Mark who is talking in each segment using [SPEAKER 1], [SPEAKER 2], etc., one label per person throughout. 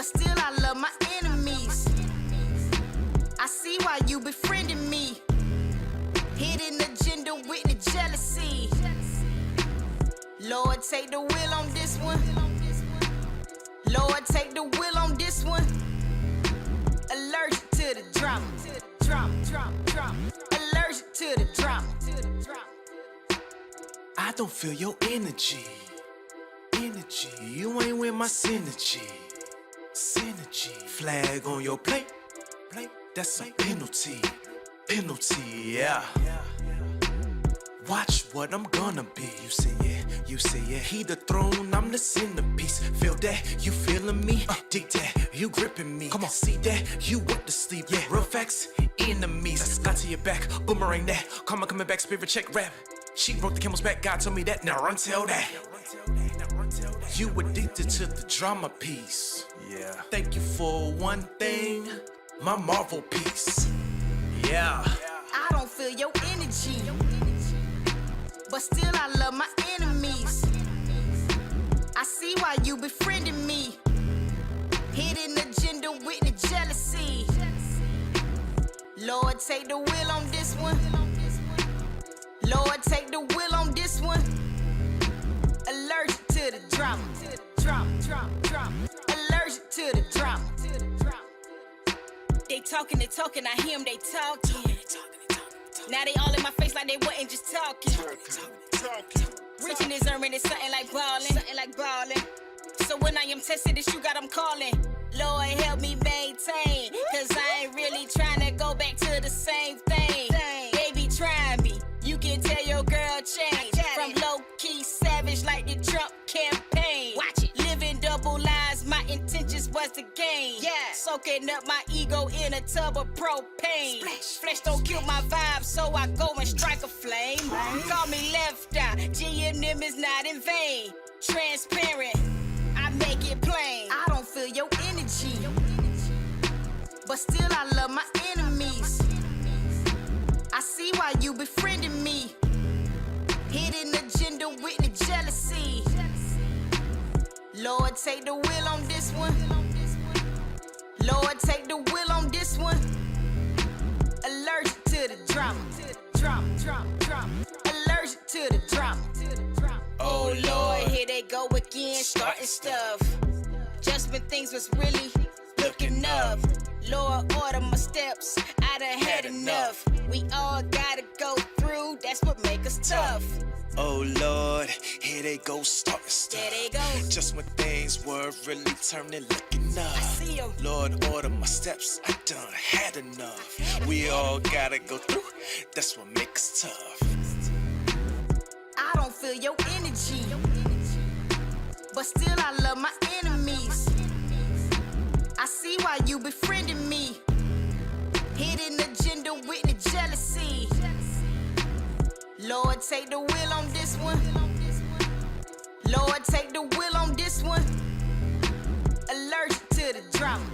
[SPEAKER 1] still I love my enemies. I see why you befriending me. Hidden agenda with the jealousy. Lord, take the wheel on this one. Lord, take the wheel on this one. Allergic to the drama. Allergic to the drama.
[SPEAKER 2] I don't feel your energy. You ain't with my synergy. Flag on your plate. That's a penalty. Yeah. Watch what I'm gonna be. You say yeah. He the throne, I'm the centerpiece. Feel that, you feeling me? Dig that, you gripping me. Come on, see that, you went to sleep. Yeah, real facts, enemies. Got to your back, boomerang that. Karma coming back, spirit check rap. She broke the camel's back, God told me that. Now run tell that. You addicted to the drama piece. Yeah. Thank you for one thing, my Marvel piece. Yeah.
[SPEAKER 1] I don't feel your energy, but still I love my enemies. I see why you befriending me. Hidden agenda with the jealousy. Lord, take the wheel on this one. Lord, take the wheel on this one. Allergic to the drama. Allergic to the drama. They talking, I hear them, they talking. Now they all in my face like they wasn't just talking. Rich in this urban is something like ballin'. So when I am tested, this you got them calling. Lord, help me maintain, cause I ain't really trying to go back to the same thing. They be trying me, you can tell your girl change. From low-key savage like the Trump campaign. Watch it. Living double lives, my intentions was to gain. Yeah. Soaking up my ego in a tub of propane. Flesh don't kill my vibe, so I go and strike a flame. Call me left eye, G&M is not in vain. Transparent, I make it plain. I don't feel your energy, but still I love my enemies. I see why you befriending me. Hidden agenda with the jealousy. Lord, take the wheel on this one. Lord, take the wheel on this one. Allergic to the drama. Allergic to the drama. Oh Lord, here they go again, starting stuff. Just when things was really looking up. Lord, order my steps, I done had enough. We all gotta go through, that's what make us tough.
[SPEAKER 2] Oh Lord, here they go starting stuff.
[SPEAKER 1] There they go.
[SPEAKER 2] Just when things were really turning, looking up.
[SPEAKER 1] I see 'em.
[SPEAKER 2] Lord, order my steps, I done had enough. We all gotta go through, that's what makes us tough.
[SPEAKER 1] I don't feel your energy, but still I love my enemies. I see why you befriending me. Hidden agenda with the jealousy. Lord, take the wheel on this one. Lord, take the wheel on this one. Allergic to the drama.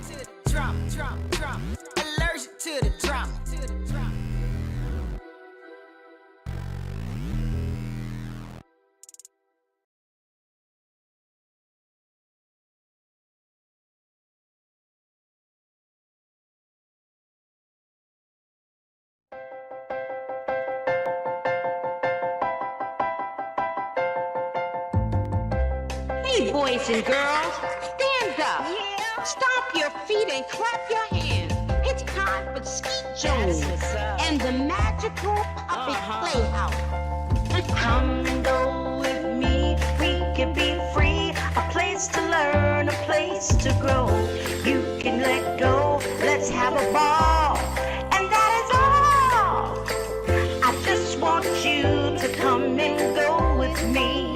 [SPEAKER 1] Allergic to the drama.
[SPEAKER 3] Hey, boys and girls, stand up.
[SPEAKER 4] Yeah.
[SPEAKER 3] Stomp your feet and clap your hands. It's time for Skeet Jones and the magical puppet Playhouse.
[SPEAKER 4] Come and go with me, we can be free. A place to learn, a place to grow. You can let go, let's have a ball. And that is all. I just want you to come and go with me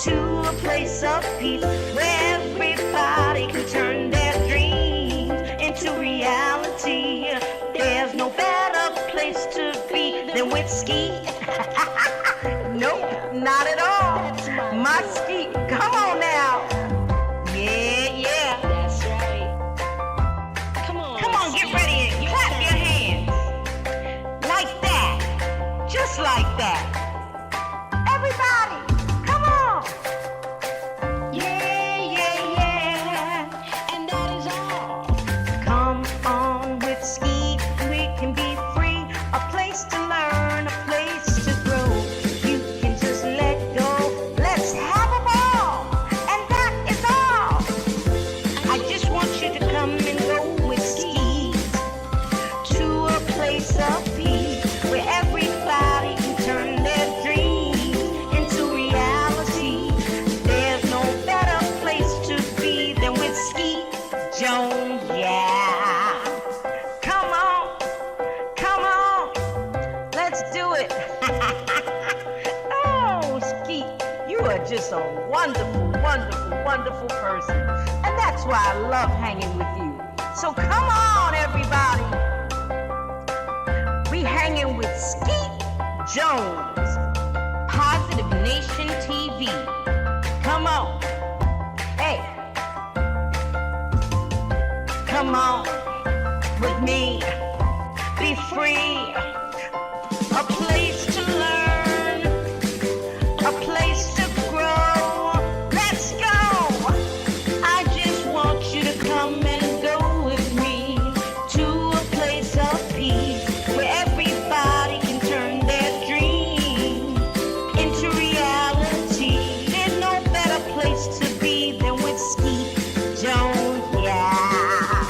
[SPEAKER 4] to a place of peace where everybody can turn their dreams into reality. There's no better place to be than with Skeet. Nope, not at all. My Skeet, come on now. Yeah.
[SPEAKER 3] That's right. Come on,
[SPEAKER 4] Get ready and clap your hands. Like that. Just like that. Everybody, come on. Yeah.
[SPEAKER 3] and that is all.
[SPEAKER 4] wonderful, wonderful, wonderful person. And that's why I love hanging with you. So come on, everybody. We hanging with Skeet Jones, Positive Nation TV. Come on. Hey. Come on with me. Be free. A place to learn. A place to grow. Let's go. I just want you to come and go with me to a place of peace where everybody can turn their dreams into reality. There's no better place to be than with Skeet Jones. Yeah.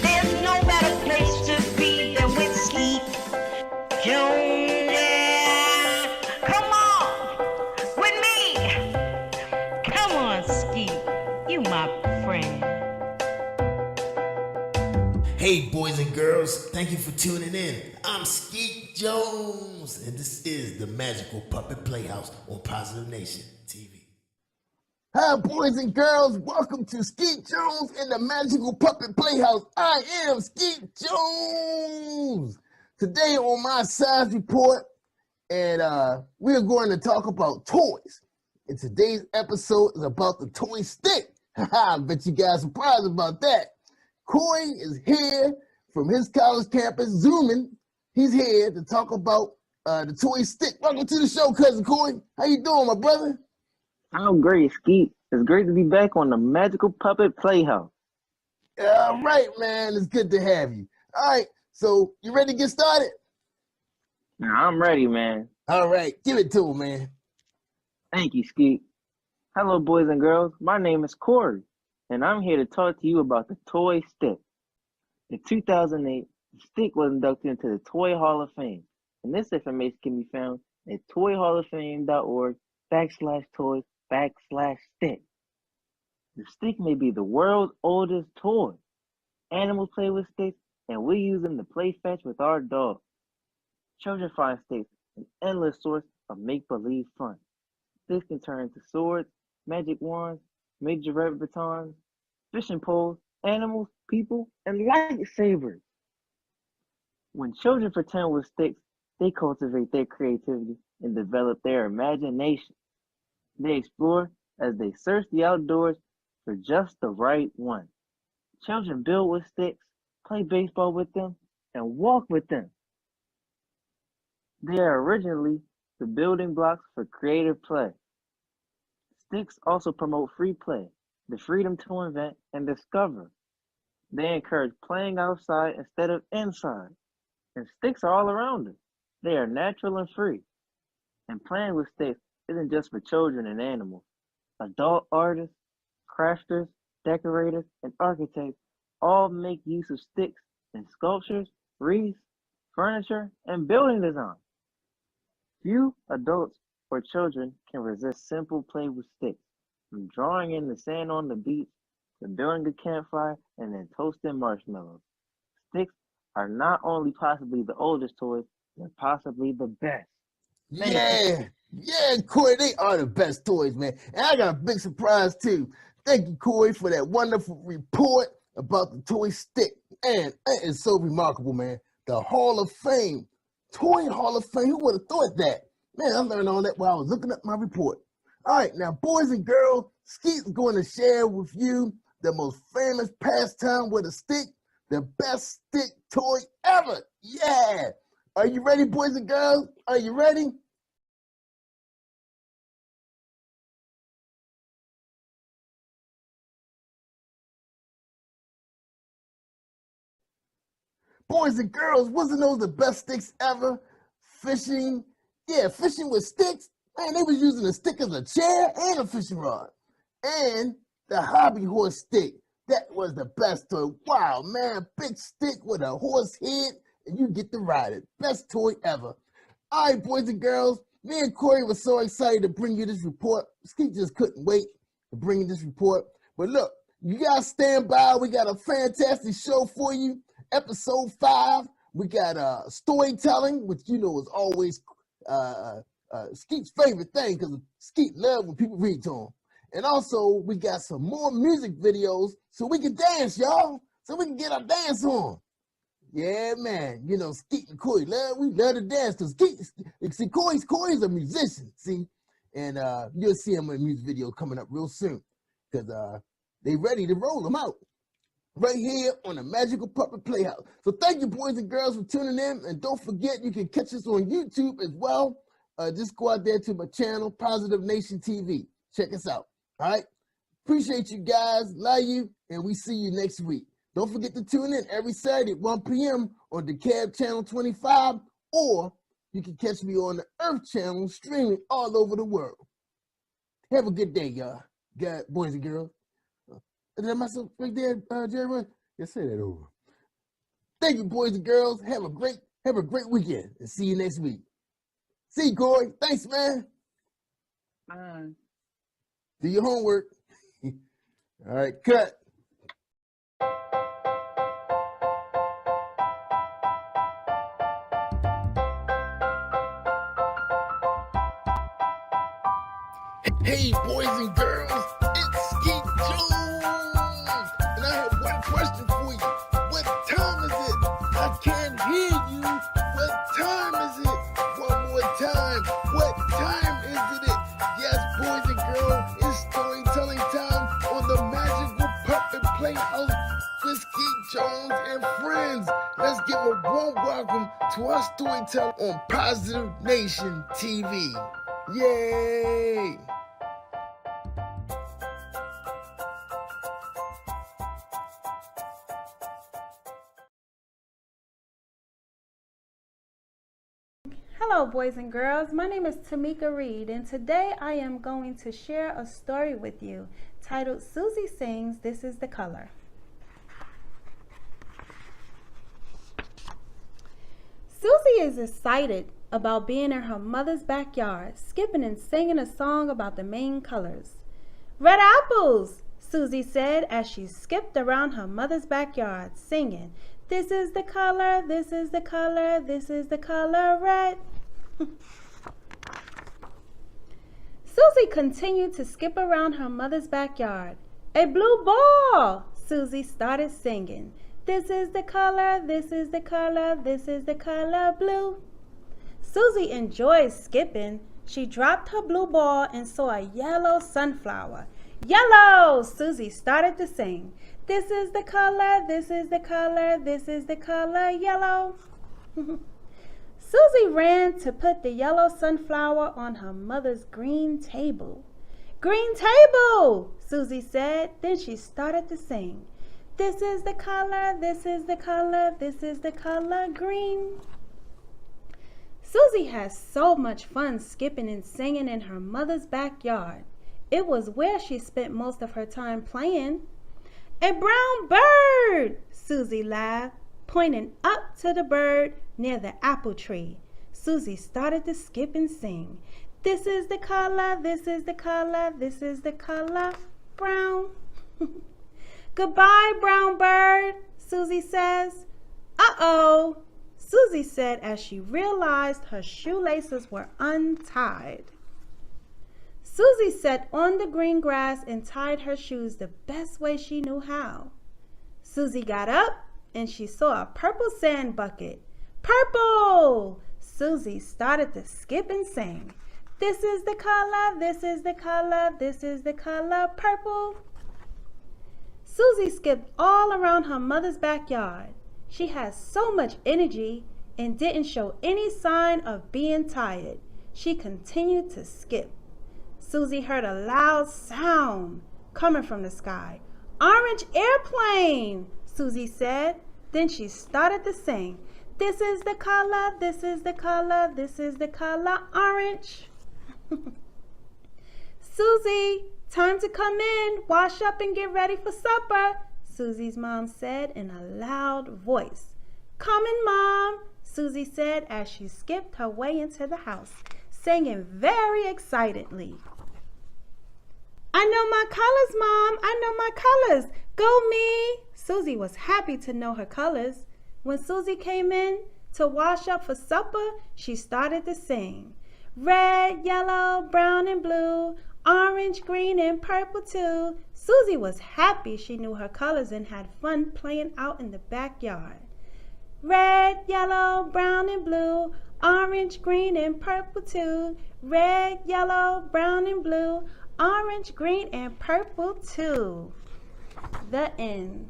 [SPEAKER 4] There's no better place to be than with Skeet Jones. Yeah. Come on with me. Come on, Skeet. You my friend.
[SPEAKER 5] Hey, boys and girls, thank you for tuning in. I'm Skeet Jones, and this is the Magical Puppet Playhouse on Positive Nation TV.
[SPEAKER 6] Hi, boys and girls. Welcome to Skeet Jones and the Magical Puppet Playhouse. I am Skeet Jones. Today on my science report, and we are going to talk about toys. And today's episode is about the toy stick. I bet you guys are surprised about that. Coy is here from his college campus, Zooming. He's here to talk about the toy stick. Welcome to the show, Cousin Coy. How you doing, my brother?
[SPEAKER 7] I'm great, Skeet. It's great to be back on the Magical Puppet Playhouse.
[SPEAKER 6] All right, man. It's good to have you. All right. So you ready to get started?
[SPEAKER 7] Now, I'm ready, man.
[SPEAKER 6] All right. Give it to him, man.
[SPEAKER 7] Thank you, Skeet. Hello, boys and girls. My name is Corey, and I'm here to talk to you about the toy stick. In 2008, the stick was inducted into the Toy Hall of Fame, and this information can be found at toyhalloffame.org/toys/stick. The stick may be the world's oldest toy. Animals play with sticks, and we use them to play fetch with our dogs. Children find sticks an endless source of make-believe fun. Sticks can turn into swords, magic wands, major batons, fishing poles, animals, people, and lightsabers. When children pretend with sticks, they cultivate their creativity and develop their imagination. They explore as they search the outdoors for just the right one. Children build with sticks, play baseball with them, and walk with them. They are originally the building blocks for creative play. Sticks also promote free play, the freedom to invent and discover. They encourage playing outside instead of inside. And sticks are all around us. They are natural and free. And playing with sticks isn't just for children and animals. Adult artists, crafters, decorators, and architects all make use of sticks in sculptures, wreaths, furniture, and building design. Few adults or children can resist simple play with sticks, from drawing in the sand on the beach to building a campfire and then toasting marshmallows. Sticks are not only possibly the oldest toys, they're possibly the best.
[SPEAKER 6] Yeah, Corey, they are the best toys, man. And I got a big surprise too. Thank you, Corey, for that wonderful report about the toy stick. And that is so remarkable, man. The Hall of Fame, Toy Hall of Fame. Who would have thought that? Man, I learned all that while I was looking up my report. All right, now, boys and girls, Skeet's going to share with you the most famous pastime with a stick, the best stick toy ever. Yeah. Are you ready, boys and girls? Are you ready? Boys and girls, wasn't those the best sticks ever? Fishing, fishing with sticks. Man, they was using a stick as a chair and a fishing rod. And the hobby horse stick, that was the best toy. Wow, man, big stick with a horse head, and you get to ride it. Best toy ever. All right, boys and girls, me and Corey were so excited to bring you this report. Skeet just couldn't wait to bring you this report. But look, you guys stand by. We got a fantastic show for you. Episode 5, we got storytelling, which you know is always Skeet's favorite thing because Skeet loves when people read to him. And also, we got some more music videos so we can dance, y'all. So we can get our dance on. Yeah, man. You know, Skeet and Corey, we love to dance. Because see, Corey's a musician, see? And you'll see him in music videos coming up real soon. Because they ready to roll them out. Right here on the Magical Puppet Playhouse. So thank you, boys and girls, for tuning in. And don't forget, you can catch us on YouTube as well. Just go out there to my channel, Positive Nation TV. Check us out. All right? Appreciate you guys. Love you. And we see you next week. Don't forget to tune in every Saturday at 1 p.m. on the Cab Channel 25, or you can catch me on the Earth Channel streaming all over the world. Have a good day, y'all. Boys and girls. Is that myself right there, Jerry? Yeah, say that over. Thank you, boys and girls. Have a great weekend, and see you next week. See you, Corey. Thanks, man.
[SPEAKER 7] Bye.
[SPEAKER 6] Do your homework. All right, cut. Hey, boys and girls, it's Skeet Jones, and I have one question for you. What time is it? I can't hear you. What time is it? One more time. What time is it? Yes, boys and girls, it's storytelling time on the Magical Puppet Playhouse with Skeet Jones and friends. Let's give a warm welcome to our storyteller on Positive Nation TV. Yay!
[SPEAKER 8] Hello, boys and girls. My name is Tamika Reed, and today I am going to share a story with you titled Susie Sings, This is the Color. Susie is excited about being in her mother's backyard, skipping and singing a song about the main colors. Red apples, Susie said as she skipped around her mother's backyard, singing, this is the color, this is the color, this is the color red. Susie continued to skip around her mother's backyard. A blue ball, Susie started singing. This is the color, this is the color, this is the color blue. Susie enjoyed skipping. She dropped her blue ball and saw a yellow sunflower. Yellow, Susie started to sing. This is the color, this is the color, this is the color yellow. Susie ran to put the yellow sunflower on her mother's green table. Green table, Susie said. Then she started to sing. This is the color, this is the color, this is the color green. Susie had so much fun skipping and singing in her mother's backyard. It was where she spent most of her time playing. A brown bird, Susie laughed, pointing up to the bird near the apple tree. Susie started to skip and sing. This is the color, this is the color, this is the color brown. Goodbye, brown bird, Susie says. Uh-oh, Susie said as she realized her shoelaces were untied. Susie sat on the green grass and tied her shoes the best way she knew how. Susie got up and she saw a purple sand bucket. Purple! Susie started to skip and sing. This is the color, this is the color, this is the color purple. Susie skipped all around her mother's backyard. She had so much energy and didn't show any sign of being tired. She continued to skip. Susie heard a loud sound coming from the sky. Orange airplane, Susie said. Then she started to sing. This is the color, this is the color, this is the color orange. Susie, time to come in, wash up and get ready for supper, Susie's mom said in a loud voice. Coming, Mom, Susie said as she skipped her way into the house, singing very excitedly. I know my colors, Mom. I know my colors. Go me. Susie was happy to know her colors. When Susie came in to wash up for supper, she started to sing. Red, yellow, brown, and blue, orange, green, and purple too. Susie was happy she knew her colors and had fun playing out in the backyard. Red, yellow, brown, and blue, orange, green, and purple too. Red, yellow, brown, and blue, orange, green, and purple too. The end.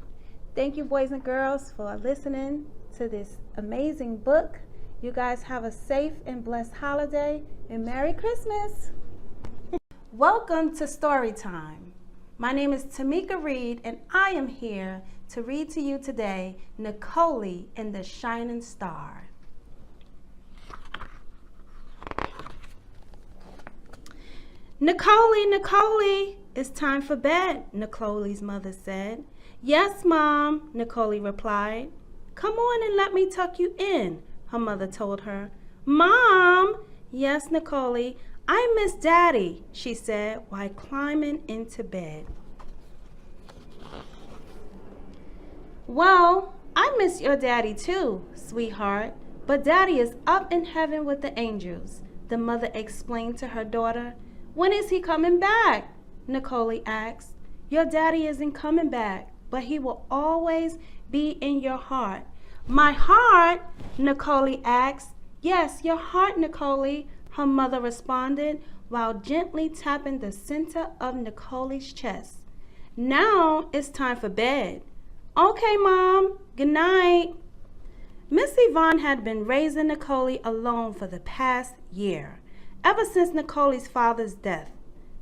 [SPEAKER 8] Thank you, boys and girls, for listening to this amazing book. You guys have a safe and blessed holiday and Merry Christmas. Welcome to Story Time. My name is Tamika Reed, and I am here to read to you today Nicole and the Shining Star. Nicole, it's time for bed, Nicole's mother said. Yes, Mom, Nicole replied. Come on and let me tuck you in, her mother told her. Mom! Yes, Nicole, I miss Daddy, she said while climbing into bed. Well, I miss your daddy too, sweetheart, but Daddy is up in heaven with the angels, the mother explained to her daughter. When is he coming back? Nicole asked. Your daddy isn't coming back, but he will always be in your heart. My heart? Nicole asked. Yes, your heart, Nicole, her mother responded while gently tapping the center of Nicole's chest. Now it's time for bed. Okay, Mom. Good night. Miss Yvonne had been raising Nicole alone for the past year, ever since Nicole's father's death.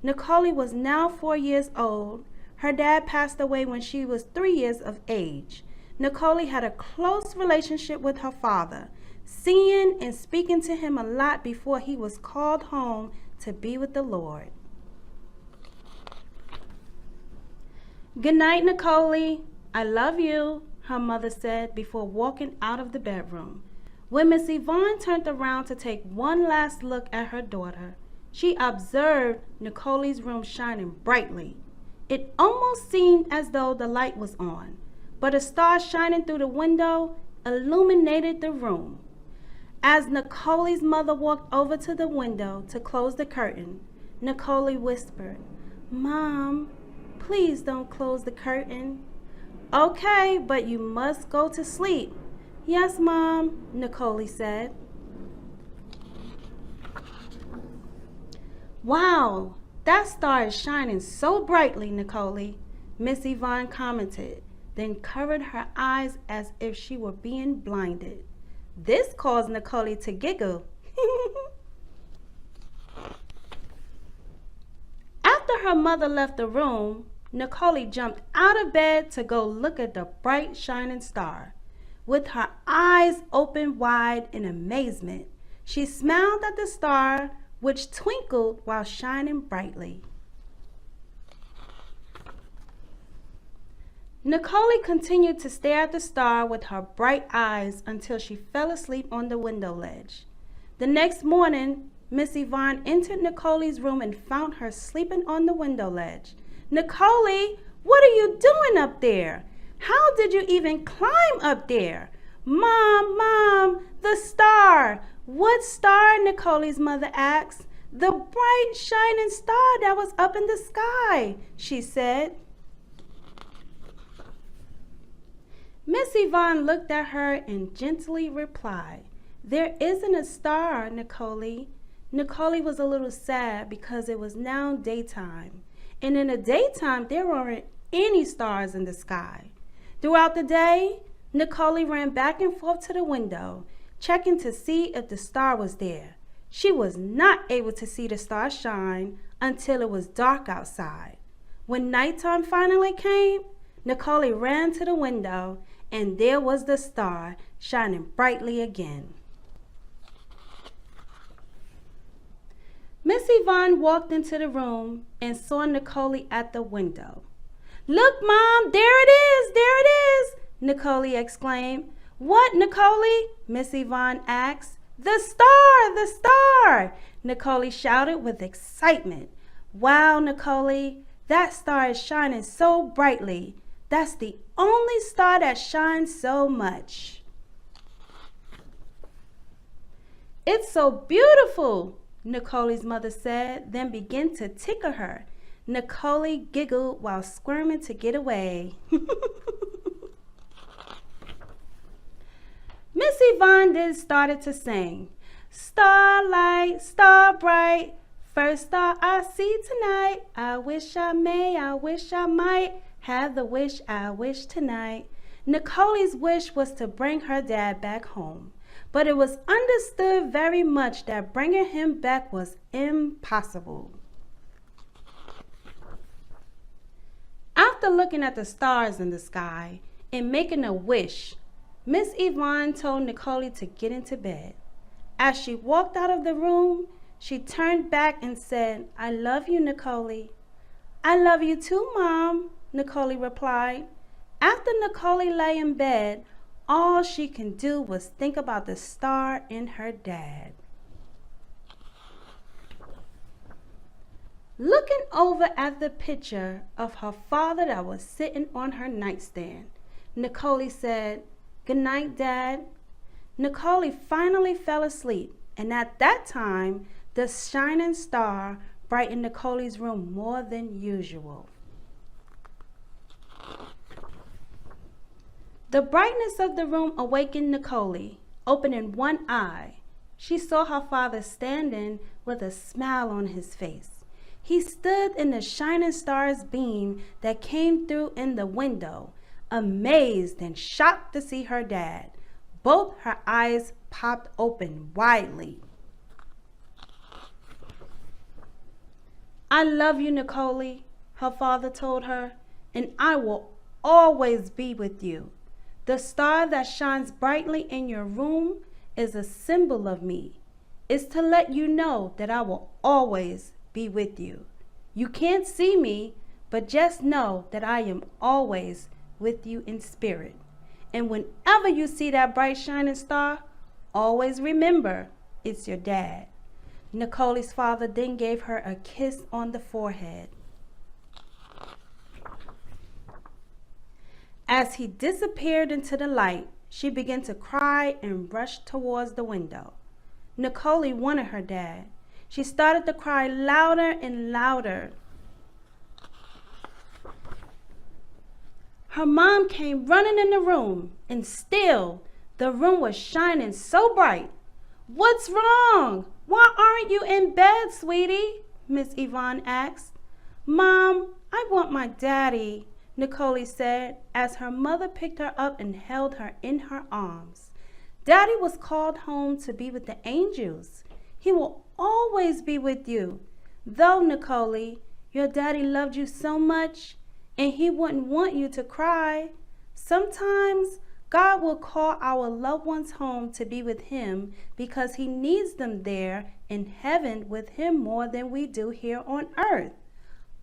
[SPEAKER 8] Nicole was now 4 years old. Her dad passed away when she was 3 years of age. Nicole had a close relationship with her father, seeing and speaking to him a lot before he was called home to be with the Lord. Good night, Nicole. I love you, her mother said before walking out of the bedroom. When Miss Yvonne turned around to take one last look at her daughter, she observed Nicole's room shining brightly. It almost seemed as though the light was on, but a star shining through the window illuminated the room. As Nicole's mother walked over to the window to close the curtain, Nicole whispered, Mom, please don't close the curtain. Okay, but you must go to sleep. Yes, Mom, Nicole said. Wow, that star is shining so brightly, Nicole, Miss Yvonne commented, then covered her eyes as if she were being blinded. This caused Nicole to giggle. After her mother left the room, Nicole jumped out of bed to go look at the bright shining star. With her eyes open wide in amazement, she smiled at the star, which twinkled while shining brightly. Nicole continued to stare at the star with her bright eyes until she fell asleep on the window ledge. The next morning, Miss Yvonne entered Nicole's room and found her sleeping on the window ledge. Nicole, what are you doing up there? How did you even climb up there? Mom, the star. What star? Nicole's mother asked. The bright shining star that was up in the sky, she said. Miss Yvonne looked at her and gently replied, There isn't a star, Nicole. Nicole was a little sad because it was now daytime, and in the daytime there weren't any stars in the sky. Throughout the day, Nicole ran back and forth to the window, checking to see if the star was there. She was not able to see the star shine until it was dark outside. When nighttime finally came, Nicole ran to the window, and there was the star shining brightly again. Miss Yvonne walked into the room and saw Nicole at the window. Look, Mom, there it is, Nicole exclaimed. What, Nicole? Miss Yvonne asked. The star, Nicole shouted with excitement. Wow, Nicole, that star is shining so brightly. That's the only star that shines so much. It's so beautiful, Nicole's mother said, then began to tickle her. Nicole giggled while squirming to get away. Miss Yvonne then started to sing. Starlight, star bright, first star I see tonight. I wish I may, I wish I might have the wish I wish tonight. Nicole's wish was to bring her dad back home, but it was understood very much that bringing him back was impossible. After looking at the stars in the sky and making a wish, Miss Yvonne told Nicole to get into bed. As she walked out of the room, she turned back and said, I love you, Nicole. I love you too, Mom, Nicole replied. After Nicole lay in bed, all she can do was think about the star in her dad. Looking over at the picture of her father that was sitting on her nightstand, Nicole said, Good night, Dad. Nicole finally fell asleep, and at that time, the shining star brightened Nicole's room more than usual. The brightness of the room awakened Nicole. Opening one eye, she saw her father standing with a smile on his face. He stood in the shining star's beam that came through in the window, amazed and shocked to see her dad. Both her eyes popped open widely. I love you, Nicole, her father told her, and I will always be with you. The star that shines brightly in your room is a symbol of me. It's to let you know that I will always be with you. You can't see me, but just know that I am always with you in spirit. And whenever you see that bright shining star, always remember it's your dad. Nicole's father then gave her a kiss on the forehead. As he disappeared into the light, she began to cry and rushed towards the window. Nicole wanted her dad. She started to cry louder and louder. Her mom came running in the room, and still the room was shining so bright. What's wrong? Why aren't you in bed, sweetie? Miss Yvonne asked. Mom, I want my daddy, Nicole said as her mother picked her up and held her in her arms. Daddy was called home to be with the angels. He will always be with you. Though, Nicole, your daddy loved you so much, and he wouldn't want you to cry. Sometimes God will call our loved ones home to be with him because he needs them there in heaven with him more than we do here on earth.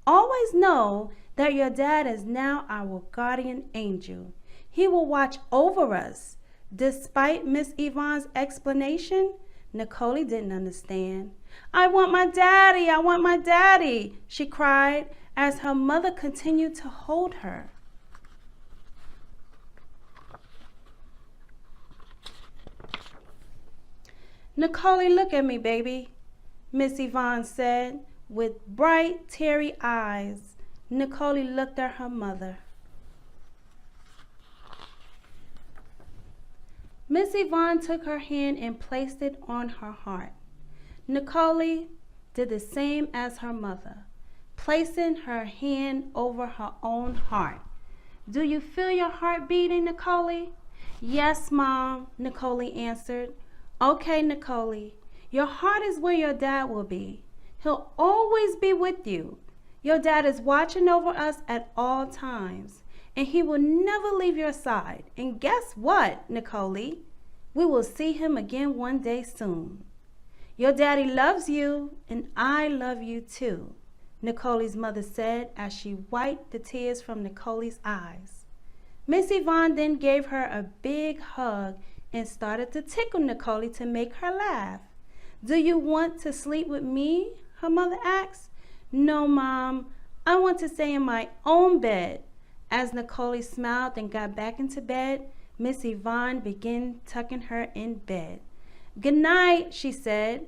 [SPEAKER 8] Always know that your dad is now our guardian angel. He will watch over us. Despite Miss Yvonne's explanation, Nicole didn't understand. I want my daddy, I want my daddy, she cried as her mother continued to hold her. Nicole, look at me, baby, Miss Yvonne said. With bright, teary eyes, Nicole looked at her mother. Miss Yvonne took her hand and placed it on her heart. Nicole did the same as her mother, placing her hand over her own heart. Do you feel your heart beating, Nicole? Yes, Mom, Nicole answered. Okay, Nicole, your heart is where your dad will be. He'll always be with you. Your dad is watching over us at all times, and he will never leave your side. And guess what, Nicole? We will see him again one day soon. Your daddy loves you, and I love you too, Nicole's mother said as she wiped the tears from Nicole's eyes. Miss Yvonne then gave her a big hug and started to tickle Nicole to make her laugh. Do you want to sleep with me? Her mother asked. No, Mom, I want to stay in my own bed. As Nicole smiled and got back into bed, Miss Yvonne began tucking her in bed. Good night, she said.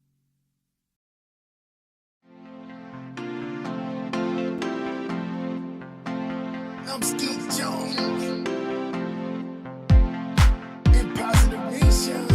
[SPEAKER 5] I'm Skeet Jones. In Positive Nation.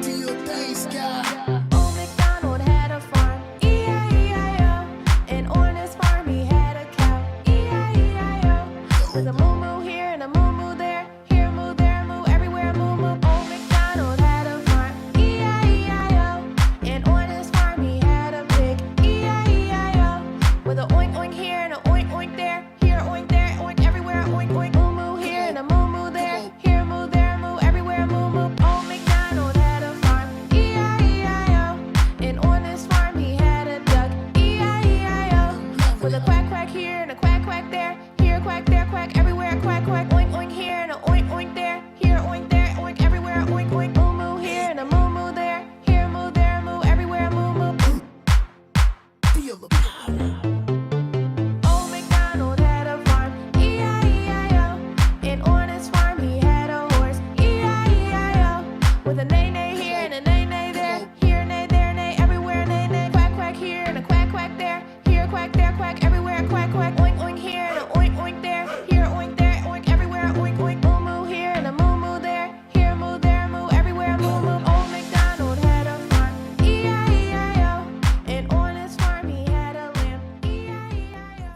[SPEAKER 5] Do your thing, Sky.
[SPEAKER 9] Old MacDonald had a farm, E-I-E-I-O. And on his farm he had a cow, E-I-E-I-O. With a moo-moo here and a moo-moo there, here a moo, there a moo, everywhere a moo-moo. Old MacDonald had a farm, E-I-E-I-O. And on his farm he had a pig, E-I-E-I-O. With a oink oink here and a oink oink there, here a oink there, oink everywhere, a oink oink. Moo-moo here and a moo-moo there, here a moo, there a moo, everywhere a moo-moo. Old MacDonald had a farm, E-I-E-I-O. And on his farm he had a duck, E-I-E-I-O. With a quack quack here and a quack quack there, here a quack, there a quack, everywhere a quack quack. Oink oink here and a oink oink there, here a oink there, oink everywhere a oink oink. Moo moo here and a moo moo there, here a moo, there a moo, everywhere a moo moo.
[SPEAKER 5] Feel the power.
[SPEAKER 9] Old MacDonald had a farm, E-I-E-I-O. And on his farm he had a horse, E-I-E-I-O. With a neigh neigh here and a neigh neigh there, here a neigh, there a neigh, everywhere a neigh neigh. Quack quack here and a quack quack there, here a quack, there a quack, everywhere a quack quack. Oink oink here and a oink oink there, here a oink there, oink everywhere a oink oink. Moo moo here and a moo moo there, here a moo, there a moo, everywhere a moo moo. Old MacDonald had a farm, E-I-E-I-O. And on his farm he had a lamb, E-I-E-I-O.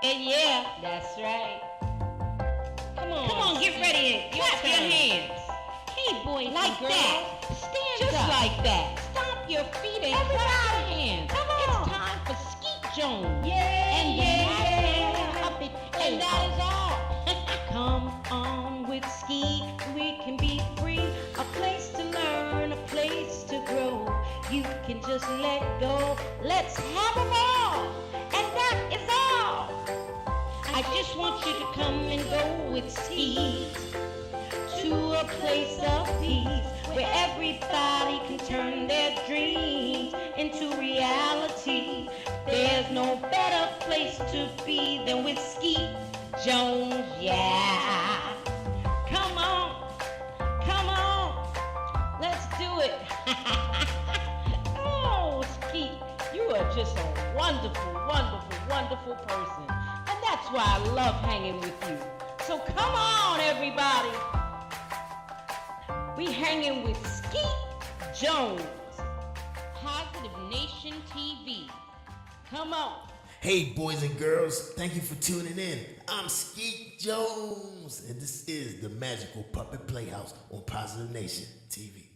[SPEAKER 3] And yeah, that's right. Come on, get ready and clap your hands. Hey, boys like and girls, that. Stand just up. Like that. Stomp your feet and clap your hands. Come on. It's time for Skeet Jones. Yeah, and the puppet Playhouse. And that is all. Come on with Skeet, we can be free. A place to learn, a place to grow. You can just let go. Let's have a ball. And that is all. I just want you to come and go with Skeet to a place of peace where everybody can turn their dreams into reality. There's no better place to be than with Skeet Jones, yeah. Come on, let's do it. Oh, Skeet, you are just a wonderful, wonderful, wonderful person. And that's why I love hanging with you. So come on, everybody. We hanging with Skeet Jones. Positive Nation TV. Come on.
[SPEAKER 5] Hey, boys and girls, thank you for tuning in. I'm Skeet Jones, and this is the Magical Puppet Playhouse on Positive Nation TV.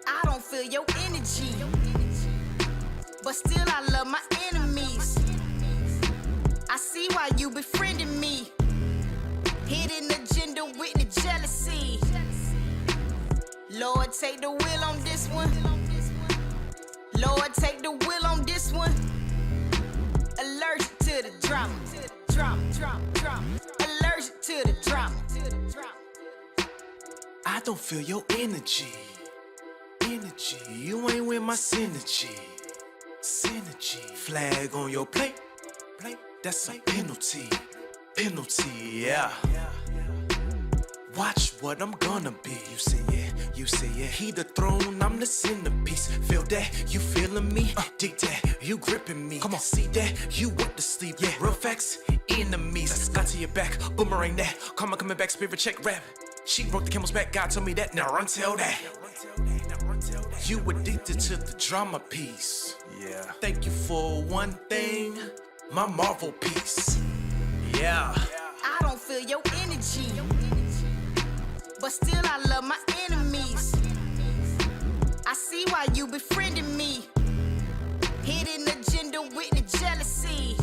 [SPEAKER 1] I don't feel your energy, but still I love my enemies. I see why you befriending me. Hidden agenda with the jealousy. Lord, take the wheel on this one. Lord, take the wheel on this one. Allergic to the drama. Allergic to the drama.
[SPEAKER 2] I don't feel your energy. You ain't with my synergy. Flag on your plate. That's a penalty. Yeah. Watch what I'm gonna be. You say yeah. He the throne, I'm the centerpiece. Feel that? You feeling me? Dig that? You gripping me? Come on, see that? You want to sleep? Yeah. Real facts, enemies. Got to your back, boomerang that. Karma coming back, spirit check rap. She broke the camel's back. God told me that. Now run tell that. You addicted to the drama piece. Yeah. Thank you for one thing, my Marvel piece. Yeah.
[SPEAKER 1] I don't feel your energy, but still I love my enemies. I see why you befriending me. Hidden agenda with the jealousy.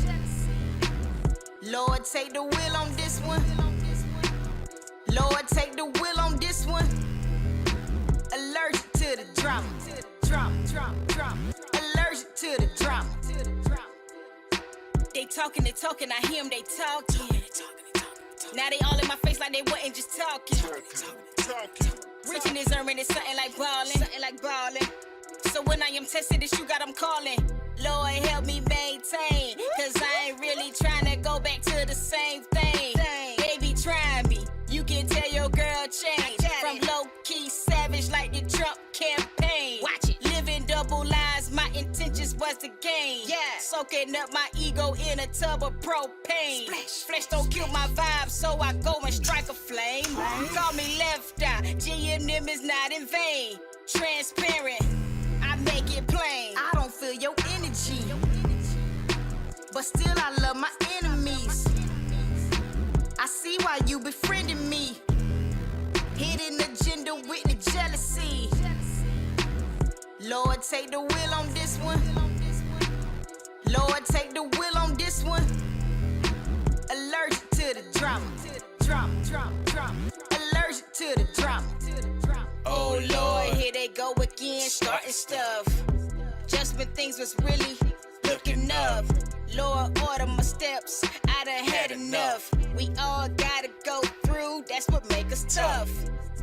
[SPEAKER 1] Lord, take the wheel on this one. Lord, take the wheel on this one. Allergic to the drama. Allergic to the drama. They talking, I hear them, they talking. Now they all in my face like they wasn't just talking. Reaching this earning is something like ballin'. So when I am tested, this you got them calling. Lord help me maintain, cause I ain't really trying to go back to the same thing. They be trying me, you can tell your girl change. From low-key savage like the Trump campaign. Watch it, living double lives, my intentions was to gain. Soaking up my ego in a tub of propane. Flesh don't kill my vibe, so I go and strike a flame. Call me left eye, G&M is not in vain. Transparent, I make it plain. I don't feel your energy, but still I love my enemies. I see why you befriending me. Hidden agenda with the jealousy. Lord, take the wheel on this one. Lord, take the wheel on this one. Allergic to the drama. Allergic to the drama. Oh Lord, here they go again, starting stuff. Just when things was really looking up. Lord, order my steps, I done had enough. We all gotta go through, that's what make us tough.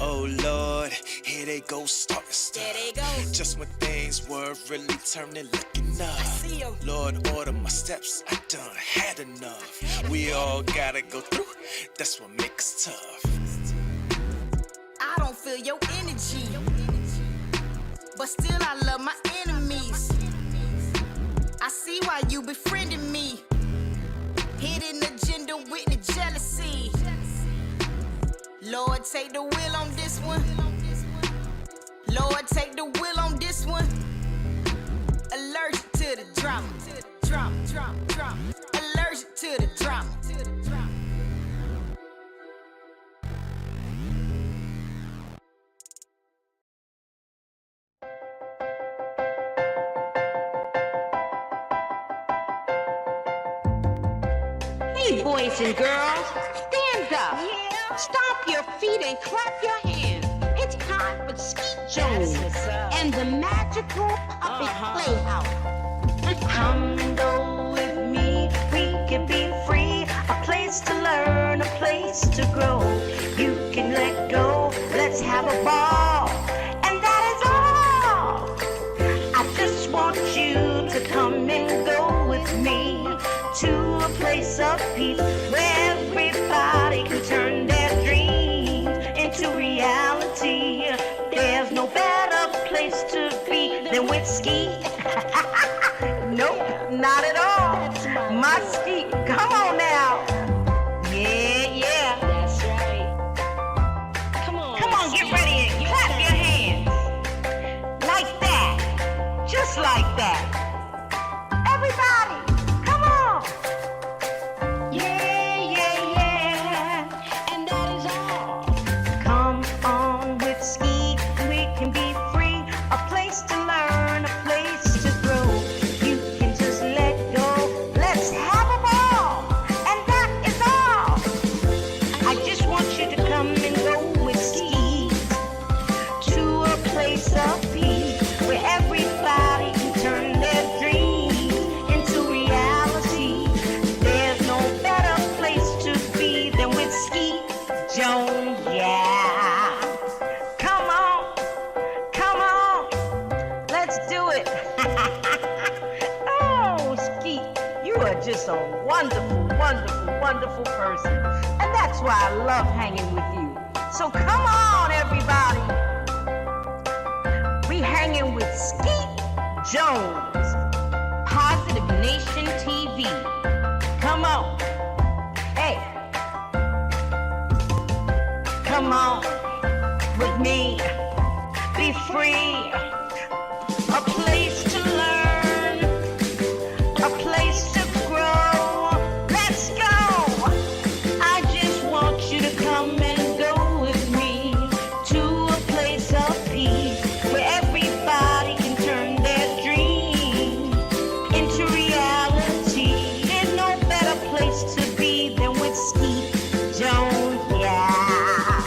[SPEAKER 2] Oh Lord, here they go starting stuff.
[SPEAKER 1] There they go.
[SPEAKER 2] Just when things were really turning, looking up.
[SPEAKER 1] I see 'em.
[SPEAKER 2] Lord, order my steps, I done had enough. We all gotta go through, that's what makes us tough.
[SPEAKER 1] I don't feel your energy, but still I love my enemies. I see why you befriending me. Hidden agenda with the jealousy. Lord, take the wheel on this one. Lord, take the wheel on this one. Allergic to the drama. Allergic to the drama.
[SPEAKER 3] Hey, boys and girls, stand up. Stomp your feet and clap your hands. It's time for Skeet Jones and the magical puppet Playhouse.
[SPEAKER 4] Come and go with me, we can be free. A place to learn, a place to grow. You can let go, let's have a ball. And that is all. I just want you to come and go with me to a place of peace where everybody can turn their dreams into reality. There's no better place to be than with Skeet. Nope, not at all. My Skeet, come on now. Yeah.
[SPEAKER 3] That's right. Come on,
[SPEAKER 4] Get ready and clap your hands. Like that. Just like that. Everybody, come on. Yeah.
[SPEAKER 3] and that is all.
[SPEAKER 4] Come on with Skeet, we can be free. A place to learn, a place to grow. You can just let go. Let's have a ball. And that is all. I just want you to come and go with Skeet to a place of peace where everybody can turn their dreams into reality. There's no better place to be than with Skeet Jones, yeah. Come on, let's do it. Oh, Skeet, you are just a wonderful person. And that's why I love hanging with you. So come on, everybody. We hanging with Skeet Jones, Positive Nation TV. Come on. Hey. Come on with me. Be free. A place to learn. A place to grow. Let's go. I just want you to come and go with me to a place of peace where everybody can turn their dreams into reality. There's no better place to be than with Skeet Jones, yeah.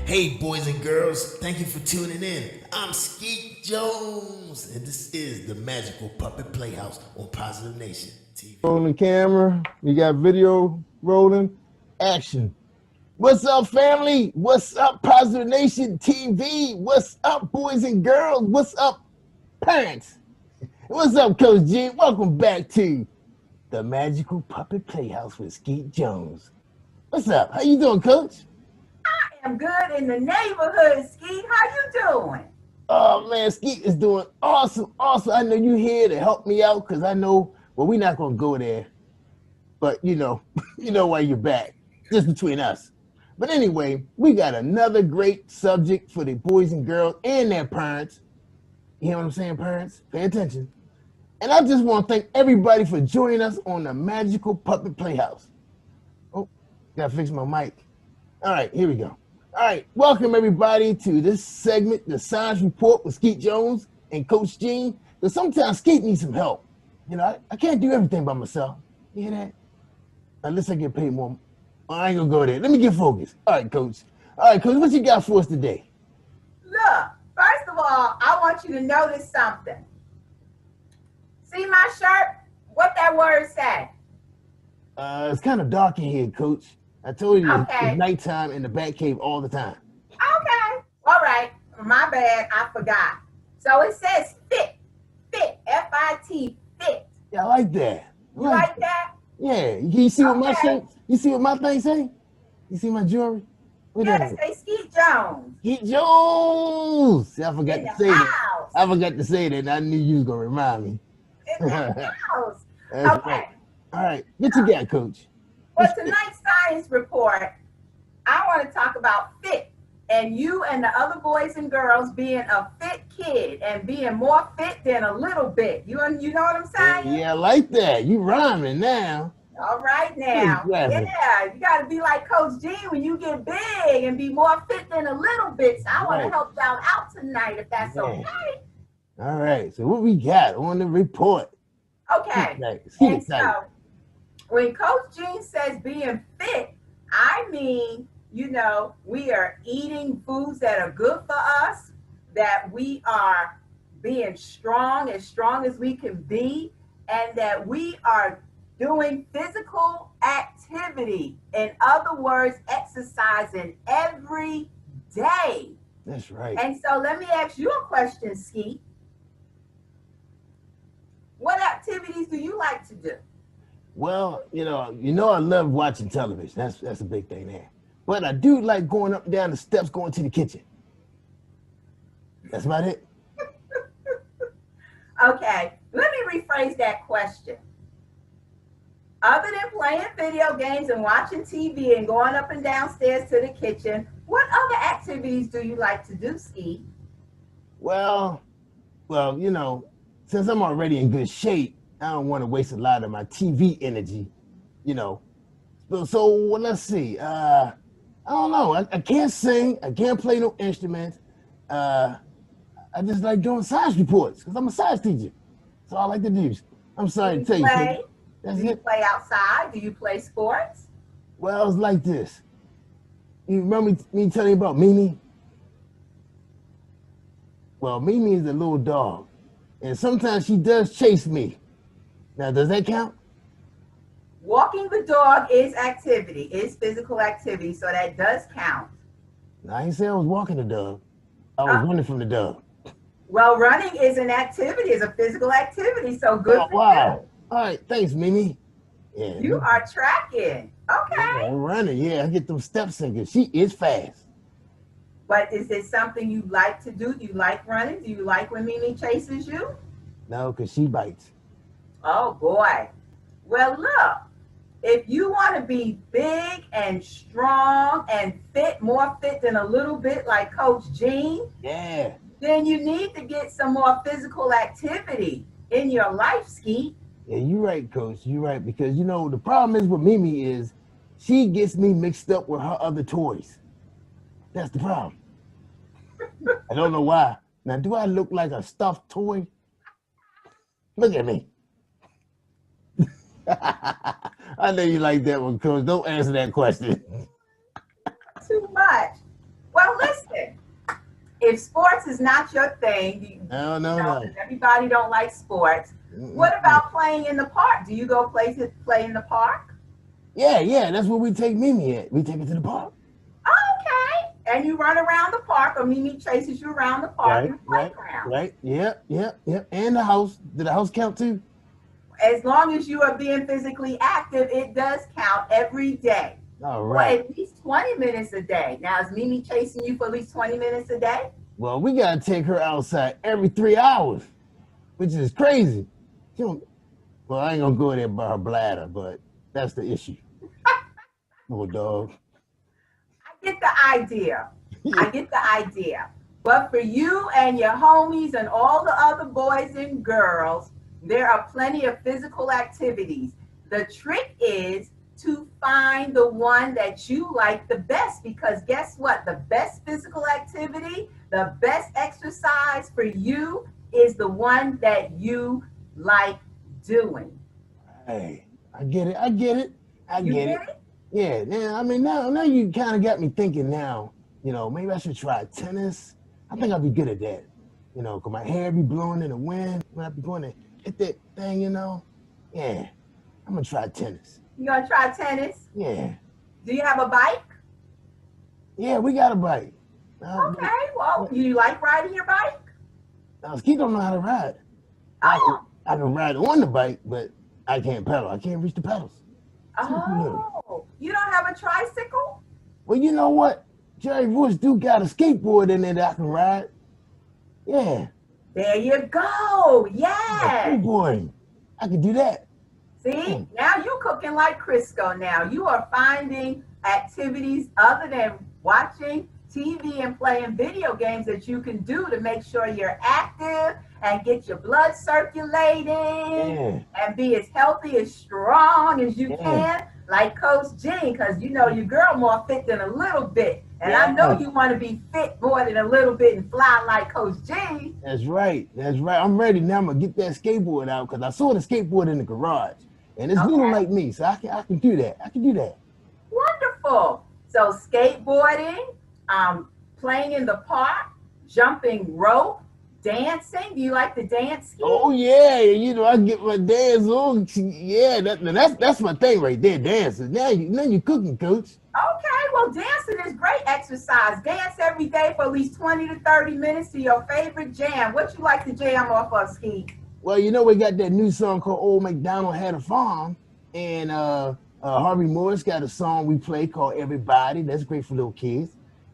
[SPEAKER 5] Hey, boys and girls, thank you for tuning in. I'm Skeet Jones, and this is the Magical Puppet Playhouse on Positive Nation TV.
[SPEAKER 6] Rolling camera, we got video rolling, action. What's up, family? What's up, Positive Nation TV? What's up, boys and girls? What's up, parents? What's up, Coach G? Welcome back to the Magical Puppet Playhouse with Skeet Jones. What's up? How you doing, Coach?
[SPEAKER 10] I'm good in the neighborhood, Skeet. How you doing?
[SPEAKER 6] Oh man, Skeet is doing awesome. I know you here to help me out because I know, well, we're not gonna go there, but you know why you're back, just between us. But anyway, we got another great subject for the boys and girls and their parents. You hear what I'm saying, parents? Pay attention. And I just want to thank everybody for joining us on the Magical Puppet Playhouse. Oh, gotta fix my mic. All right, here we go. All right, welcome everybody to this segment, the Science Report with Skeet Jones and Coach Gene. Because sometimes Skeet needs some help. You know, I can't do everything by myself. You hear that? Unless I get paid more. I ain't gonna go there. Let me get focused. All right, Coach. All right, Coach, what you got for us today?
[SPEAKER 10] Look, first of all, I want you to notice something. See my shirt? What that word say?
[SPEAKER 6] It's kind of dark in here, Coach. I told you
[SPEAKER 10] Okay.
[SPEAKER 6] it's nighttime in the Bat Cave all the time.
[SPEAKER 10] Okay. All right. My bad. I forgot. So it says fit. Fit. F-I-T. Fit.
[SPEAKER 6] Yeah, I like that.
[SPEAKER 10] You like that?
[SPEAKER 6] Yeah. You see what my
[SPEAKER 10] Okay.
[SPEAKER 6] shirt? You see what my thing say? You see my jewelry? What
[SPEAKER 10] Yeah,
[SPEAKER 6] that
[SPEAKER 10] it say Skeet Jones.
[SPEAKER 6] Skeet Jones. See, I forgot
[SPEAKER 10] In
[SPEAKER 6] to
[SPEAKER 10] the
[SPEAKER 6] say that.
[SPEAKER 10] house.
[SPEAKER 6] I forgot to say that. And I knew you was gonna remind me.
[SPEAKER 10] In the house.
[SPEAKER 6] That's
[SPEAKER 10] Okay.
[SPEAKER 6] right. All right. What you got, Coach?
[SPEAKER 10] For tonight's science report, I want to talk about fit and you and the other boys and girls being a fit kid and being more fit than a little bit. You know what I'm saying?
[SPEAKER 6] Yeah, I like that. You rhyming now.
[SPEAKER 10] All right now.
[SPEAKER 6] Exactly.
[SPEAKER 10] Yeah, you got to be like Coach G when you get big and be more fit than a little bit. So I want to
[SPEAKER 6] Right.
[SPEAKER 10] help y'all out tonight if that's
[SPEAKER 6] Yeah.
[SPEAKER 10] okay.
[SPEAKER 6] All right. So what we got on the report?
[SPEAKER 10] Okay.
[SPEAKER 6] Skeet
[SPEAKER 10] And
[SPEAKER 6] excited.
[SPEAKER 10] so when Coach Gene says being fit, I mean, we are eating foods that are good for us, that we are being strong as we can be, and that we are doing physical activity. In other words, exercising every day.
[SPEAKER 6] That's right.
[SPEAKER 10] And so let me ask you a question, Skeet. What activities do you like to do?
[SPEAKER 6] Well, I love watching television. That's a big thing there. But I do like going up and down the steps, going to the kitchen. That's about it.
[SPEAKER 10] Okay, let me rephrase that question. Other than playing video games and watching TV and going up and downstairs to the kitchen, what other activities do you like to do, Skeet?
[SPEAKER 6] Well, since I'm already in good shape, I don't want to waste a lot of my TV energy, So let's see. I don't know. I can't sing. I can't play no instruments. I just like doing science reports because I'm a science teacher. That's all I like to do. I'm sorry to tell you.
[SPEAKER 10] Play?
[SPEAKER 6] That's
[SPEAKER 10] Do you
[SPEAKER 6] it.
[SPEAKER 10] play outside? Do you play sports?
[SPEAKER 6] Well, it's like this. You remember me telling you about Mimi? Well, Mimi is a little dog, and sometimes she does chase me. Now, does that count?
[SPEAKER 10] Walking the dog is activity, is physical activity, so that does count.
[SPEAKER 6] I ain't say I was walking the dog. I was running from the dog.
[SPEAKER 10] Well, running is an activity, is a physical activity, so good
[SPEAKER 6] Oh,
[SPEAKER 10] for
[SPEAKER 6] wow. All right, thanks, Mimi. Yeah,
[SPEAKER 10] you. You are tracking. Okay.
[SPEAKER 6] Yeah, I'm running. Yeah, I get them steps in because she is fast.
[SPEAKER 10] But is it something you like to do? Do you like running? Do you like when Mimi chases you?
[SPEAKER 6] No, because she bites.
[SPEAKER 10] Oh, boy. Well, look, if you want to be big and strong and fit, more fit than a little bit like Coach Gene,
[SPEAKER 6] Yeah.
[SPEAKER 10] then you need to get some more physical activity in your life, Skeet.
[SPEAKER 6] Yeah, you're right, Coach. You're right. Because, the problem is with Mimi is she gets me mixed up with her other toys. That's the problem. I don't know why. Now, do I look like a stuffed toy? Look at me. I know you like that one, Coach. Don't answer that question.
[SPEAKER 10] Too much. Well, listen, if sports is not your thing,
[SPEAKER 5] No.
[SPEAKER 10] 'cause everybody don't like sports. What about playing in the park? Do you go play in the park?
[SPEAKER 5] Yeah, that's where we take Mimi at. We take her to the park.
[SPEAKER 10] Okay. And you run around the park, or Mimi chases you around the park in the playground.
[SPEAKER 5] Right. Yep. And the house. Did the house count too?
[SPEAKER 10] As long as you are being physically active, it does count every day.
[SPEAKER 5] All
[SPEAKER 10] Well,
[SPEAKER 5] right.
[SPEAKER 10] at least 20 minutes a day. Now, is Mimi chasing you for at least 20 minutes a day?
[SPEAKER 5] Well, we gotta take her outside every 3 hours, which is crazy. She don't, well, I ain't gonna go there by her bladder, but that's the issue. Little dog.
[SPEAKER 10] I get the idea. I get the idea. But for you and your homies and all the other boys and girls, there are plenty of physical activities. The trick is to find the one that you like the best, because guess what? The best physical activity, the best exercise for you is the one that you like doing.
[SPEAKER 5] Hey, I get it. I get it.
[SPEAKER 10] It?
[SPEAKER 5] Yeah. I mean, now you kind of got me thinking. Now, maybe I should try tennis. I think I'll be good at that. Cause my hair be blowing in the wind when I be going to hit that thing. Yeah, I'm gonna try tennis.
[SPEAKER 10] You gonna try tennis?
[SPEAKER 5] Yeah.
[SPEAKER 10] Do you have a bike?
[SPEAKER 5] Yeah, we got a bike.
[SPEAKER 10] Okay, well, you like riding your bike?
[SPEAKER 5] Skeet don't know how to ride. I can ride on the bike, but I can't pedal. I can't reach the pedals.
[SPEAKER 10] Oh, you don't have a tricycle?
[SPEAKER 5] Well, you know what? Jerry Bush do got a skateboard in there that I can ride. Yeah.
[SPEAKER 10] There you go. Yeah.
[SPEAKER 5] Skateboarding. I can do that.
[SPEAKER 10] See, now you cooking like Crisco now. You are finding activities other than watching TV and playing video games that you can do to make sure you're active and get your blood circulating and be as healthy, as strong as you can, like Coach Jean, because your girl more fit than a little bit. And I know you want to be fit more than a little bit and fly like Coach Jean.
[SPEAKER 5] That's right. I'm ready now. I'm going to get that skateboard out because I saw the skateboard in the garage. And it's little like me, so I can do that.
[SPEAKER 10] Wonderful. So skateboarding, playing in the park, jumping rope, dancing. Do you like to dance?
[SPEAKER 5] Oh yeah, I get my dance on. Yeah, that's my thing right there, dancing. Now you cooking, Coach.
[SPEAKER 10] Okay, well, dancing is great exercise. Dance every day for at least 20 to 30 minutes to your favorite jam. What you like to jam off of, Skeet?
[SPEAKER 5] Well, we got that new song called Old MacDonald Had a Farm, and Harvey Morris got a song we play called Everybody. That's great for little kids.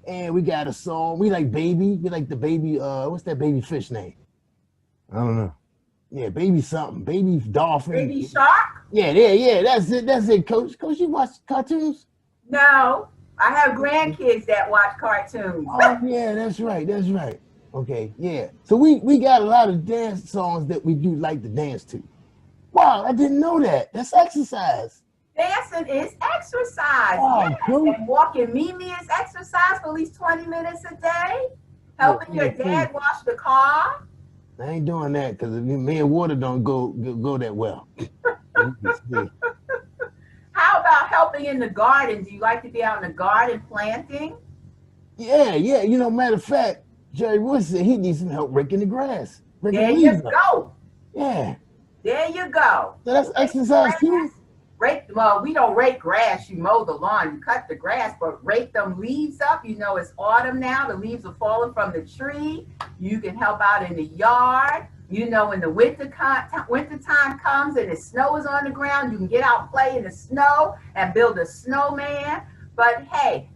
[SPEAKER 5] And we got a song, we like Baby. We like the baby, what's that baby fish name? I don't know. Yeah, Baby something. Baby Dolphin.
[SPEAKER 10] Baby Shark?
[SPEAKER 5] Yeah, that's it, Coach. Coach, you watch cartoons?
[SPEAKER 10] No, I have grandkids that watch cartoons.
[SPEAKER 5] Oh, yeah, that's right. Okay, yeah. So we got a lot of dance songs that we do like to dance to. Wow, I didn't know that. That's exercise.
[SPEAKER 10] Dancing is exercise.
[SPEAKER 5] Wow,
[SPEAKER 10] yes.
[SPEAKER 5] cool.
[SPEAKER 10] And walking Mimi is exercise for at least 20 minutes a day. Helping your dad wash the car.
[SPEAKER 5] I ain't doing that because me and Water don't go that well.
[SPEAKER 10] How about helping in the garden? Do you like to be out in the garden planting?
[SPEAKER 5] Yeah. Matter of fact, Jerry Wood said he needs some help raking the grass.
[SPEAKER 10] There you go.
[SPEAKER 5] Yeah.
[SPEAKER 10] There you go.
[SPEAKER 5] So that's exercise too?
[SPEAKER 10] Well, we don't rake grass. You mow the lawn, you cut the grass, but rake them leaves up. It's autumn now. The leaves are falling from the tree. You can help out in the yard. When the winter time comes and the snow is on the ground, you can get out and play in the snow and build a snowman. But hey,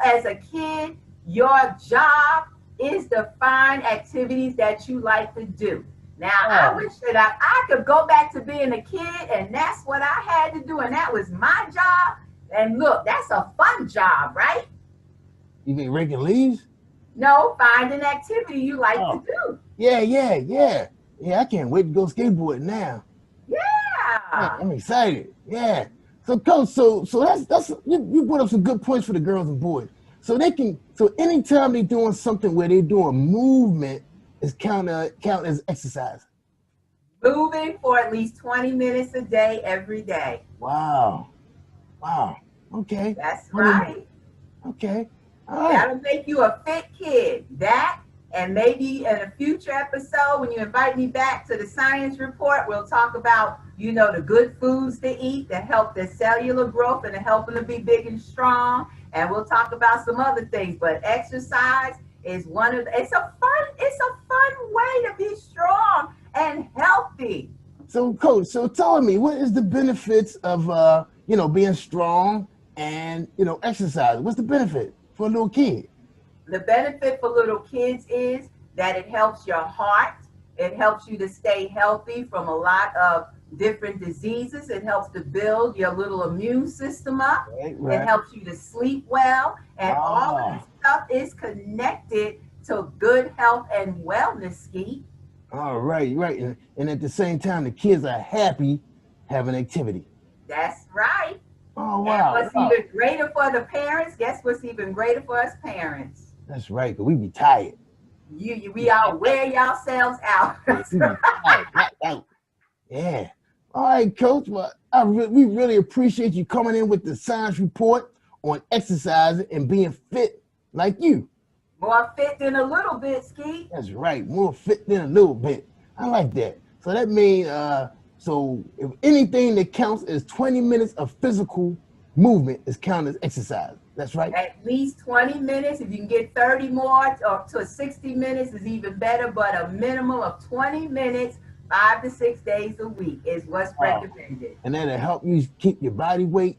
[SPEAKER 10] as a kid, your job is to find activities that you like to do. Now, I wish that I could go back to being a kid, and that's what I had to do, and that was my job. And look, that's a fun job, right?
[SPEAKER 5] You mean raking leaves?
[SPEAKER 10] No, find an activity you like to do.
[SPEAKER 5] Yeah. Yeah, I can't wait to go skateboarding now.
[SPEAKER 10] Yeah.
[SPEAKER 5] I'm excited. Yeah. So, Coach, so that's you put up some good points for the girls and boys. So anytime they're doing something where they're doing movement, is count as exercise.
[SPEAKER 10] Moving for at least 20 minutes a day, every day.
[SPEAKER 5] Wow. Okay.
[SPEAKER 10] That's right.
[SPEAKER 5] Okay. All right.
[SPEAKER 10] That'll make you a fit kid. That, and maybe in a future episode, when you invite me back to the science report, we'll talk about, the good foods to eat that help their cellular growth and to help them to be big and strong. And we'll talk about some other things. But exercise is it's a fun way to be strong and healthy.
[SPEAKER 6] So, Coach, tell me, what is the benefits of being strong and exercise? What's the benefit for a little kid?
[SPEAKER 10] The benefit for little kids is that it helps your heart. It helps you to stay healthy from a lot of different diseases. It helps to build your little immune system up.
[SPEAKER 6] Right.
[SPEAKER 10] It helps you to sleep well. And all of this stuff is connected to good health and wellness, Skeet.
[SPEAKER 6] All right. And at the same time, the kids are happy having activity.
[SPEAKER 10] That's right.
[SPEAKER 6] Oh, wow.
[SPEAKER 10] And what's even greater for the parents, guess what's even greater for us parents?
[SPEAKER 6] That's right, because we be tired.
[SPEAKER 10] We all wear yourselves out.
[SPEAKER 6] Yeah. All right, Coach. Well, we really appreciate you coming in with the science report on exercising and being fit like you.
[SPEAKER 10] More fit than a little bit, Skeet.
[SPEAKER 6] That's right. More fit than a little bit. I like that. So that means, so if anything that counts as 20 minutes of physical movement is counted as exercise. That's right.
[SPEAKER 10] At least 20 minutes. If you can get 30 more or to 60 minutes is even better, but a minimum of 20 minutes, 5 to 6 days a week is what's recommended.
[SPEAKER 6] And that'll help you keep your body weight,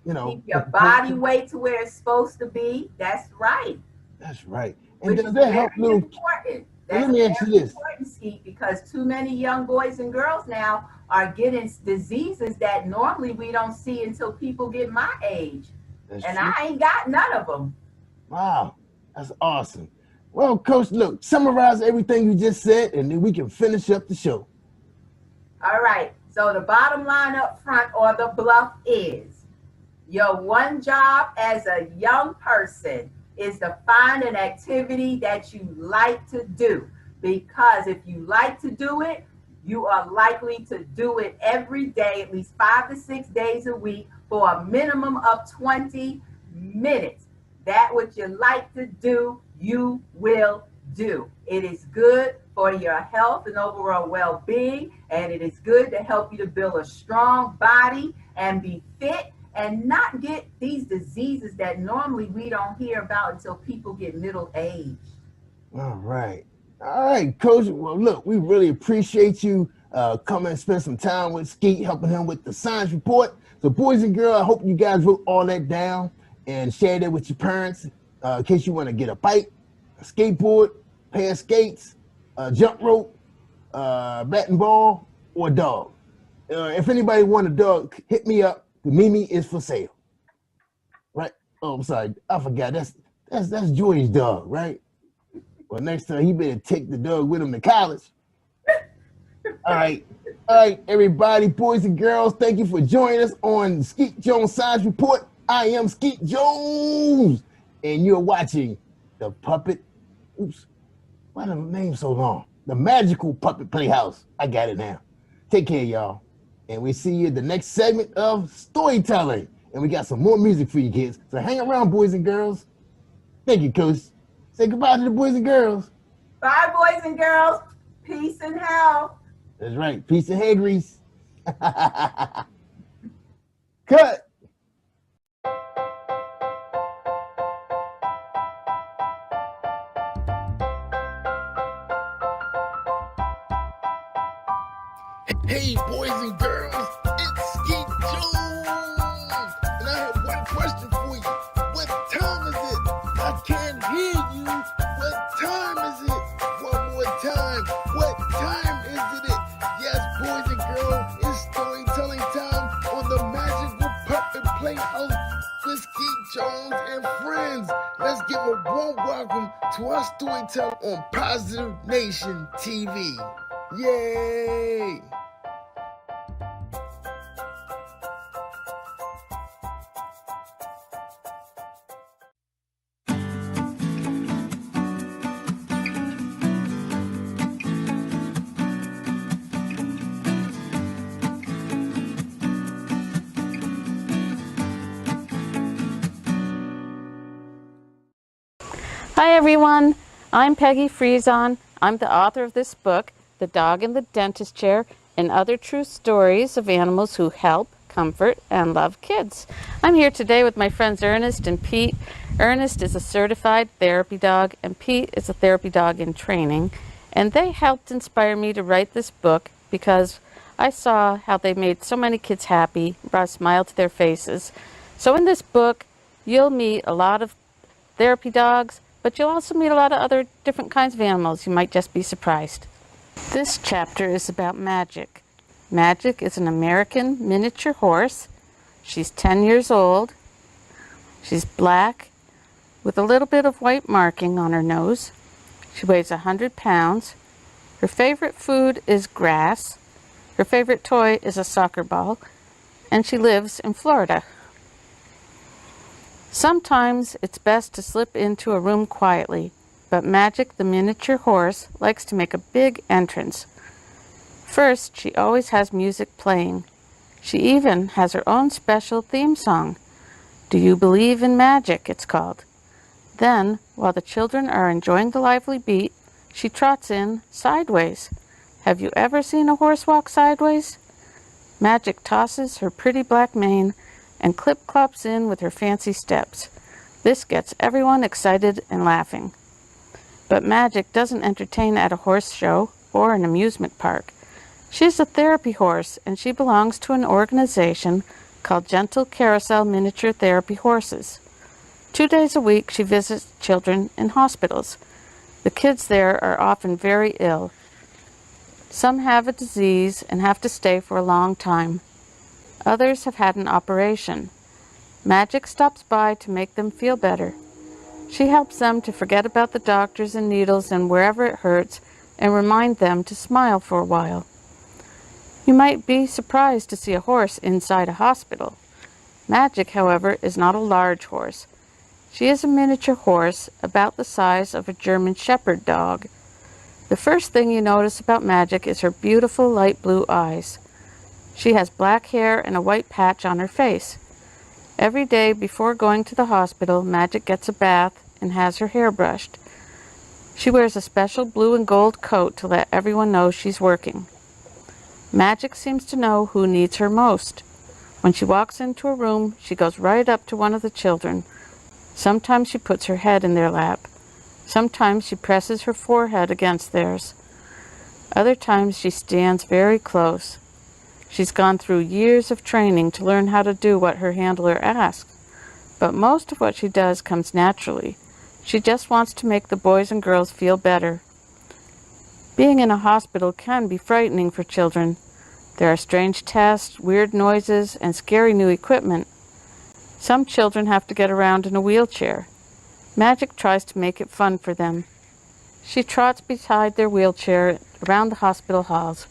[SPEAKER 10] Keep your body weight to where it's supposed to be. That's right.
[SPEAKER 6] That's right. And
[SPEAKER 10] Which
[SPEAKER 6] does that help little?
[SPEAKER 10] Important.
[SPEAKER 6] Let me ask you this.
[SPEAKER 10] Important, Skeet, because too many young boys and girls now are getting diseases that normally we don't see until people get my age.
[SPEAKER 6] That's
[SPEAKER 10] and
[SPEAKER 6] true.
[SPEAKER 10] I ain't got none of them.
[SPEAKER 6] Wow, that's awesome. Well, Coach, look, summarize everything you just said, and then we can finish up the show.
[SPEAKER 10] All right. So the bottom line up front or the bluff is your one job as a young person is to find an activity that you like to do. Because if you like to do it, you are likely to do it every day, at least 5 to 6 days a week for a minimum of 20 minutes. That what you like to do, you will do. It is good for your health and overall well-being, and it is good to help you to build a strong body and be fit and not get these diseases that normally we don't hear about until people get middle age.
[SPEAKER 6] All right, Coach. Well, look, we really appreciate you coming and spend some time with Skeet, helping him with the science report. So, boys and girls, I hope you guys wrote all that down and shared it with your parents in case you want to get a bike, a skateboard, pair of skates, a jump rope, bat and ball, or a dog. If anybody want a dog, hit me up. The Mimi is for sale. Right? Oh, I'm sorry. I forgot. That's Joy's dog, right? Well, next time he better take the dog with him to college. All right, everybody, boys and girls, thank you for joining us on Skeet Jones Science Report. I am Skeet Jones, and you're watching the Puppet. Oops, why the name so long? The Magical Puppet Playhouse. I got it now. Take care, y'all, and we see you in the next segment of storytelling. And we got some more music for you kids. So hang around, boys and girls. Thank you, Coach. Say goodbye to the boys and girls.
[SPEAKER 10] Bye, boys and girls. Peace and health.
[SPEAKER 6] That's right. Peace and hair grease. Cut. Hey, boys and girls, it's Skeet Jones. And I have one question for you. What time is it? I can't hear you. What time is it? One more time. What time is it? Yes, boys and girls, it's storytelling time on the Magical Puppet Playhouse with Skeet Jones and friends. Let's give a warm welcome to our storyteller on Positive Nation TV. Yay!
[SPEAKER 11] Hi everyone, I'm Peggy Friesen. I'm the author of this book, The Dog in the Dentist Chair, and Other True Stories of Animals Who Help, Comfort, and Love Kids. I'm here today with my friends Ernest and Pete. Ernest is a certified therapy dog, and Pete is a therapy dog in training. And they helped inspire me to write this book because I saw how they made so many kids happy, brought a smile to their faces. So in this book, you'll meet a lot of therapy dogs, but you'll also meet a lot of other different kinds of animals. You might just be surprised. This chapter is about Magic. Magic is an American miniature horse. She's 10 years old. She's black with a little bit of white marking on her nose. She weighs 100 pounds. Her favorite food is grass. Her favorite toy is a soccer ball. And she lives in Florida. Sometimes it's best to slip into a room quietly, but Magic, the miniature horse, likes to make a big entrance. First, she always has music playing. She even has her own special theme song. Do You Believe in Magic, it's called. Then, while the children are enjoying the lively beat, she trots in sideways. Have you ever seen a horse walk sideways? Magic tosses her pretty black mane and clip-clops in with her fancy steps. This gets everyone excited and laughing. But Magic doesn't entertain at a horse show or an amusement park. She's a therapy horse, and she belongs to an organization called Gentle Carousel Miniature Therapy Horses. 2 days a week, she visits children in hospitals. The kids there are often very ill. Some have a disease and have to stay for a long time. Others have had an operation. Magic stops by to make them feel better. She helps them to forget about the doctors and needles and wherever it hurts and remind them to smile for a while. You might be surprised to see a horse inside a hospital. Magic, however, is not a large horse. She is a miniature horse about the size of a German Shepherd dog. The first thing you notice about Magic is her beautiful light blue eyes. She has black hair and a white patch on her face. Every day before going to the hospital, Magic gets a bath and has her hair brushed. She wears a special blue and gold coat to let everyone know she's working. Magic seems to know who needs her most. When she walks into a room, she goes right up to one of the children. Sometimes she puts her head in their lap. Sometimes she presses her forehead against theirs. Other times she stands very close. She's gone through years of training to learn how to do what her handler asks, but most of what she does comes naturally. She just wants to make the boys and girls feel better. Being in a hospital can be frightening for children. There are strange tests, weird noises, and scary new equipment. Some children have to get around in a wheelchair. Magic tries to make it fun for them. She trots beside their wheelchair around the hospital halls.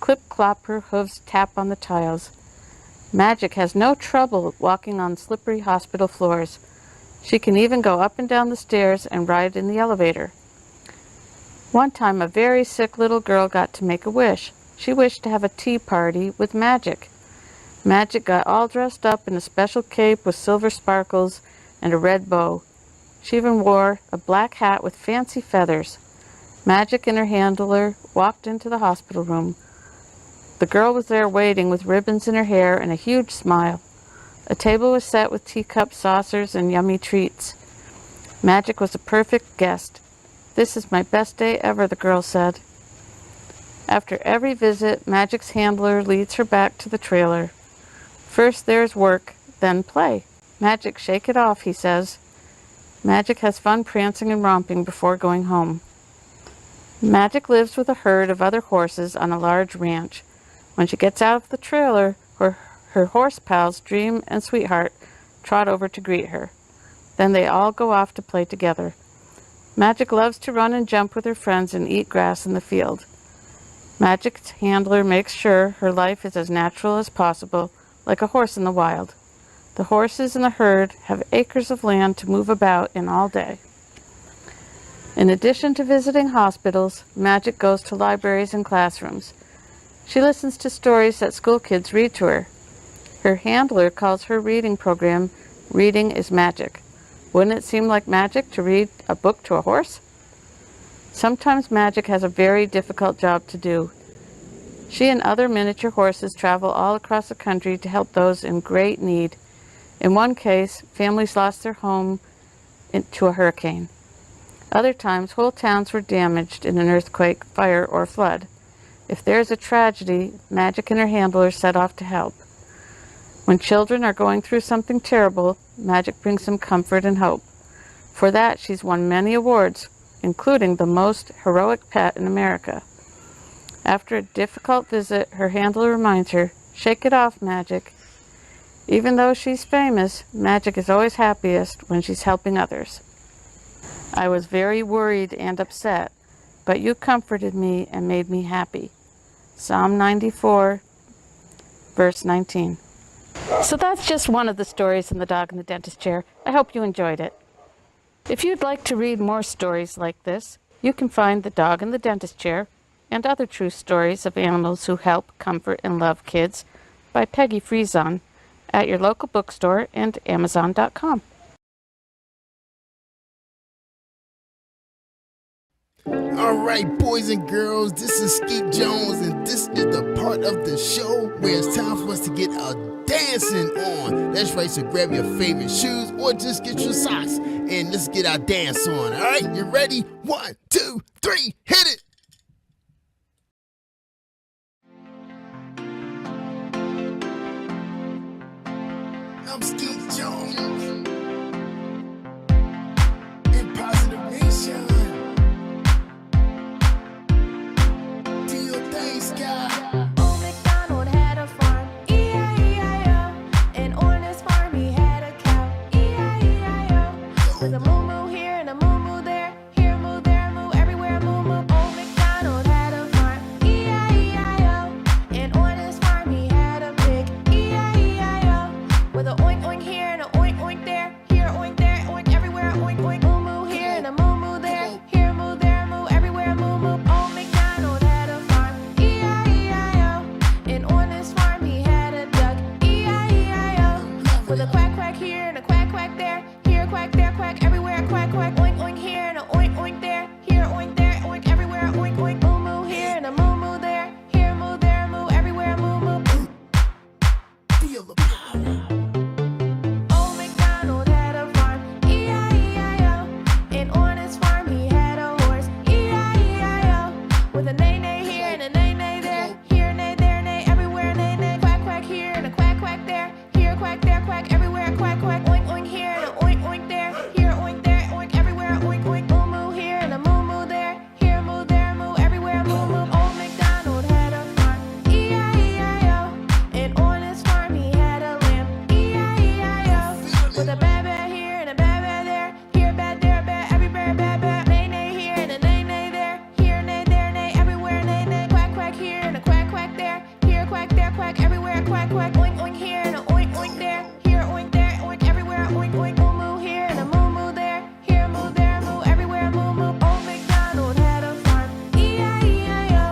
[SPEAKER 11] Clip-clop, her hooves tap on the tiles. Magic has no trouble walking on slippery hospital floors. She can even go up and down the stairs and ride in the elevator. One time, a very sick little girl got to make a wish. She wished to have a tea party with Magic. Magic got all dressed up in a special cape with silver sparkles and a red bow. She even wore a black hat with fancy feathers. Magic and her handler walked into the hospital room. The girl was there waiting with ribbons in her hair and a huge smile. A table was set with teacups, saucers, and yummy treats. Magic was a perfect guest. "This is my best day ever," the girl said. After every visit, Magic's handler leads her back to the trailer. First there's work, then play. "Magic, shake it off," he says. Magic has fun prancing and romping before going home. Magic lives with a herd of other horses on a large ranch. When she gets out of the trailer, her horse pals, Dream and Sweetheart, trot over to greet her. Then they all go off to play together. Magic loves to run and jump with her friends and eat grass in the field. Magic's handler makes sure her life is as natural as possible, like a horse in the wild. The horses in the herd have acres of land to move about in all day. In addition to visiting hospitals, Magic goes to libraries and classrooms. She listens to stories that school kids read to her. Her handler calls her reading program Reading is Magic. Wouldn't it seem like magic to read a book to a horse? Sometimes Magic has a very difficult job to do. She and other miniature horses travel all across the country to help those in great need. In one case, families lost their home to a hurricane. Other times, whole towns were damaged in an earthquake, fire, or flood. If there is a tragedy, Magic and her handlers set off to help. When children are going through something terrible, Magic brings them comfort and hope. For that, she's won many awards, including the most heroic pet in America. After a difficult visit, her handler reminds her, "Shake it off, Magic." Even though she's famous, Magic is always happiest when she's helping others. I was very worried and upset, but you comforted me and made me happy. Psalm 94, verse 19. So that's just one of the stories in The Dog in the Dentist Chair. I hope you enjoyed it. If you'd like to read more stories like this, you can find The Dog in the Dentist Chair and other true stories of animals who help, comfort, and love kids by Peggy Friesen at your local bookstore and Amazon.com.
[SPEAKER 5] All right, boys and girls, this is Skeet Jones, and this is the part of the show where it's time for us to get a dancing on. That's right, so grab your favorite shoes or just get your socks, and let's get our dance on. All right, you ready? 1, 2, 3, hit it! I'm Skeet Jones in Positive Nation. Do your thing, Sky.
[SPEAKER 9] Old MacDonald had a farm, E-I-E-I-O. And on his farm he had a cow, E-I-E-I-O. With a moo-moo here and a moo-moo there, here moo, there moo, everywhere moo-moo. Old MacDonald had a farm, E-I-E-I-O. And on his farm he had a pig, E-I-E-I-O. With a oink oink here and a oink oink there, here oink there, oink everywhere, oink oink. Moo-moo here and a moo-moo there, here moo, there moo, everywhere moo-moo. Old MacDonald had a farm, E-I-E-I-O. And on his farm he had a duck, E-I-E-I-O. With a quack quack here and a quack quack there, here quack there quack everywhere quack quack. Oink oink here and a oink oink there, here oink there, oink everywhere, oink oink. Moo-moo here and a moo-moo there, here moo, there moo, everywhere moo-moo.
[SPEAKER 5] Feel the power.
[SPEAKER 9] Old MacDonald had a farm, E-I-E-I-O. And on his farm he had a horse, E-I-E-I-O. With a neigh-neigh here and a neigh-neigh there, here neigh, there neigh, everywhere neigh-neigh. Quack quack here and a quack quack there, here quack there quack everywhere quack quack. Oink oink here and a oink oink there, here oink there, oink everywhere, oink oink. Moo-moo here and a moo-moo there, here moo, there moo, everywhere moo-moo. Old MacDonald had a farm, E-I-E-I-O. And on his farm he had a lamb, E-I-E-I-O. With a baa-baa here and a baa-baa there, here bad, there bad, everywhere baa-baa. Neigh-neigh here and a neigh-neigh there, here neigh, there neigh, everywhere neigh-neigh. Quack quack here and a quack quack there, here quack there quack everywhere quack quack. Oink oink here and a oink oink there, here oink there, oink everywhere, oink oink. Moo-moo here and a moo-moo there, here moo, there moo, everywhere moo-moo. Old MacDonald had a farm, E-I-E-I-O.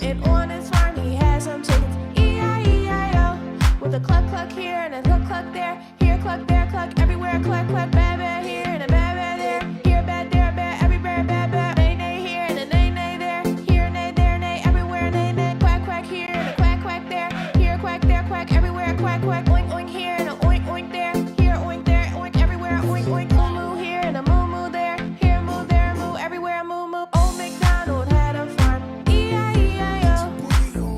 [SPEAKER 9] And on his farm he had some chickens, E-I-E-I-O. With a cluck cluck here and a cluck cluck there, here cluck there cluck everywhere cluck cluck. Baa-baa here and a baa-baa there, here bad, there bad, everywhere baa-baa. Neigh-neigh here and a neigh-neigh there, here neigh, there neigh, everywhere neigh-neigh. Quack quack here and a quack quack there, here quack there quack everywhere quack quack. Oink oink here and a oink oink there, here oink there, oink everywhere, oink oink. Moo-moo here and a moo-moo there, here moo, there moo, everywhere moo-moo. Old MacDonald had a farm, E-I-E-I-O.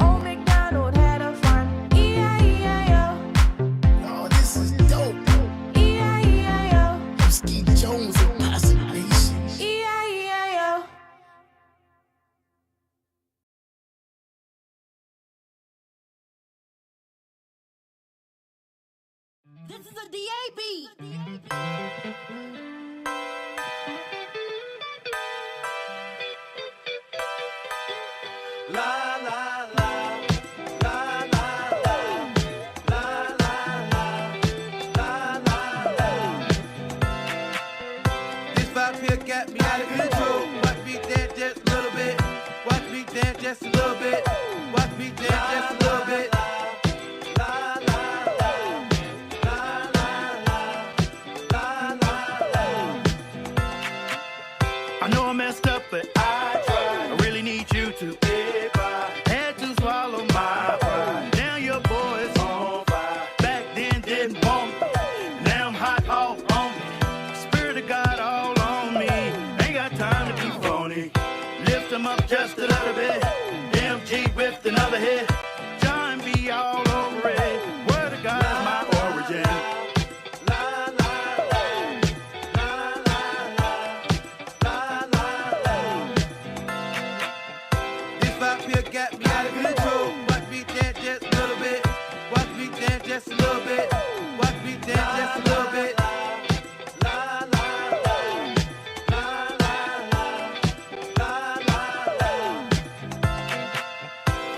[SPEAKER 9] Old MacDonald had a farm, E-I-E-I-O.
[SPEAKER 5] Oh, this is dope.
[SPEAKER 9] E-I-E-I-O.
[SPEAKER 5] I'm Skeet Jones in Positive Nation.
[SPEAKER 9] E-I-E-I-O.
[SPEAKER 1] This is a DAB.
[SPEAKER 2] This vibe here got me out of control. Watch me dance just a little bit. Watch me dance just a little bit. Watch me dance just a little bit.
[SPEAKER 12] I know I messed up, but I tried. I really need you to get by. Had to swallow my pride. Now your boy's on fire. Back then didn't want me. Now I'm hot all on me. Spirit of God all on me. Ain't got time to be phony. Lift them up just a little bit. MG with another hit. John B all over it. Word of God is my origin.
[SPEAKER 13] Got me out of control. Watch me dance just a little bit. Watch me dance just a little bit. Watch me dance just a little bit.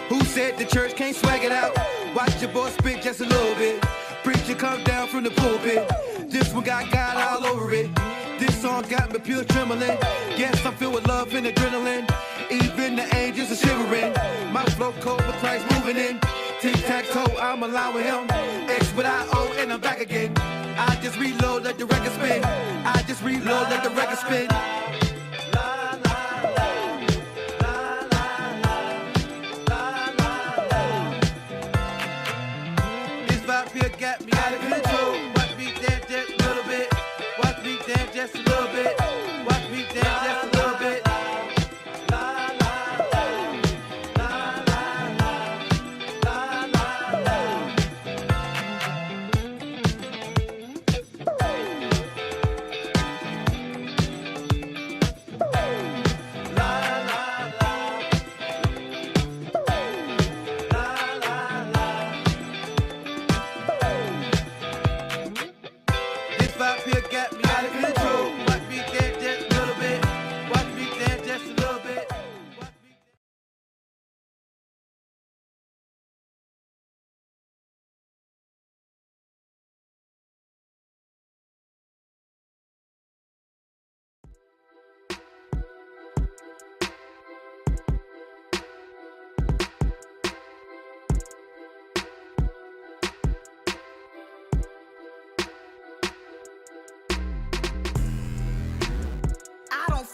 [SPEAKER 13] Who said the church can't swag it out? Watch your boy spit just a little bit. Preacher come down from the pulpit. This one got God all over it. This song got me pure trembling. Yes, I'm filled with love and adrenaline. Even the angels are shivering. My flow cold, but Christ moving in. Tic-tac-toe, I'm allowing him. X with I-O, and I'm back again. I just reload, let the record spin. I just reload, let the record spin. This vibe here got me out of control. Watch me dance just a little bit. Watch me dance just a little bit. Watch me dance just a little bit.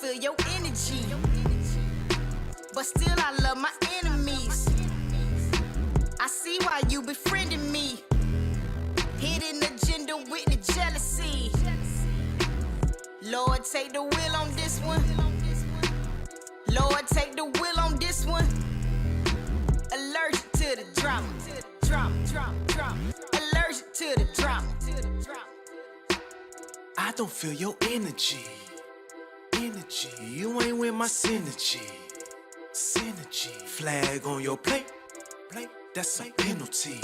[SPEAKER 1] Feel your energy, but still I love my enemies. I see why you befriending me. Hidden agenda with the jealousy. Lord, take the wheel on this one. Lord, take the wheel on this one. Allergic to the drama. Allergic to the drama.
[SPEAKER 2] I don't feel your energy. You ain't with my synergy. Flag on your plate. That's a penalty.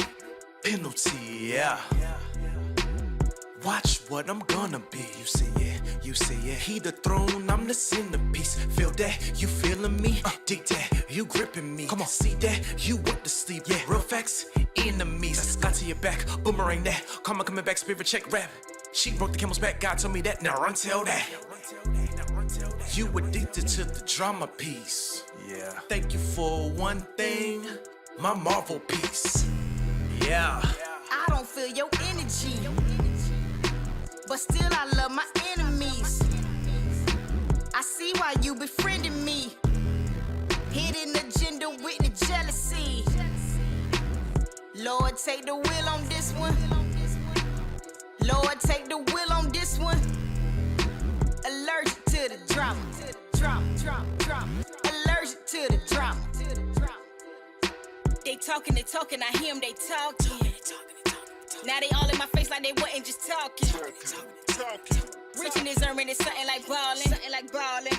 [SPEAKER 2] Yeah. Watch what I'm gonna be. You see it. He the throne, I'm the centerpiece. Feel that, you feeling me? Dig that, you gripping me. Come on, see that, you want to sleep. Yeah, real facts, enemies. Got to your back, boomerang that. Karma coming back, spirit check rap. She broke the camel's back, God told me that. Now run tell that. You addicted to the drama piece. Yeah. Thank you for one thing, my Marvel piece. Yeah.
[SPEAKER 1] I don't feel your energy, but still I love my enemies. I see why you befriending me. Hidden agenda with the jealousy. Lord, take the wheel on this one. Lord, take the wheel on this one. Allergic to the drama. Allergic to the drama. They talking, I hear them, they talking. Now they all in my face like they wasn't just talking. Rich in his earning is something like ballin'.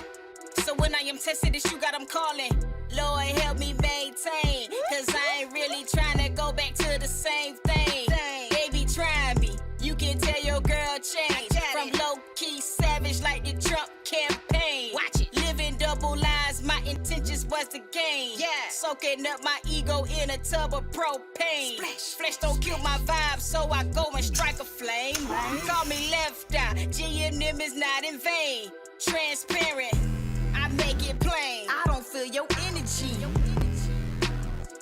[SPEAKER 1] So when I am tested, this you got them calling. Lord, help me maintain, cause I ain't really trying to go back to the same thing. They be trying me, you can tell your girl changed. From low-key savage like the Trump campaign. Watch it. Living double lives, my intentions was to gain. Yeah. Soaking up my ego in a tub of propane. Flesh don't kill my vibe, so I go and strike a flame. Call me left eye, G&M is not in vain. Transparent, I make it plain. I don't feel your energy,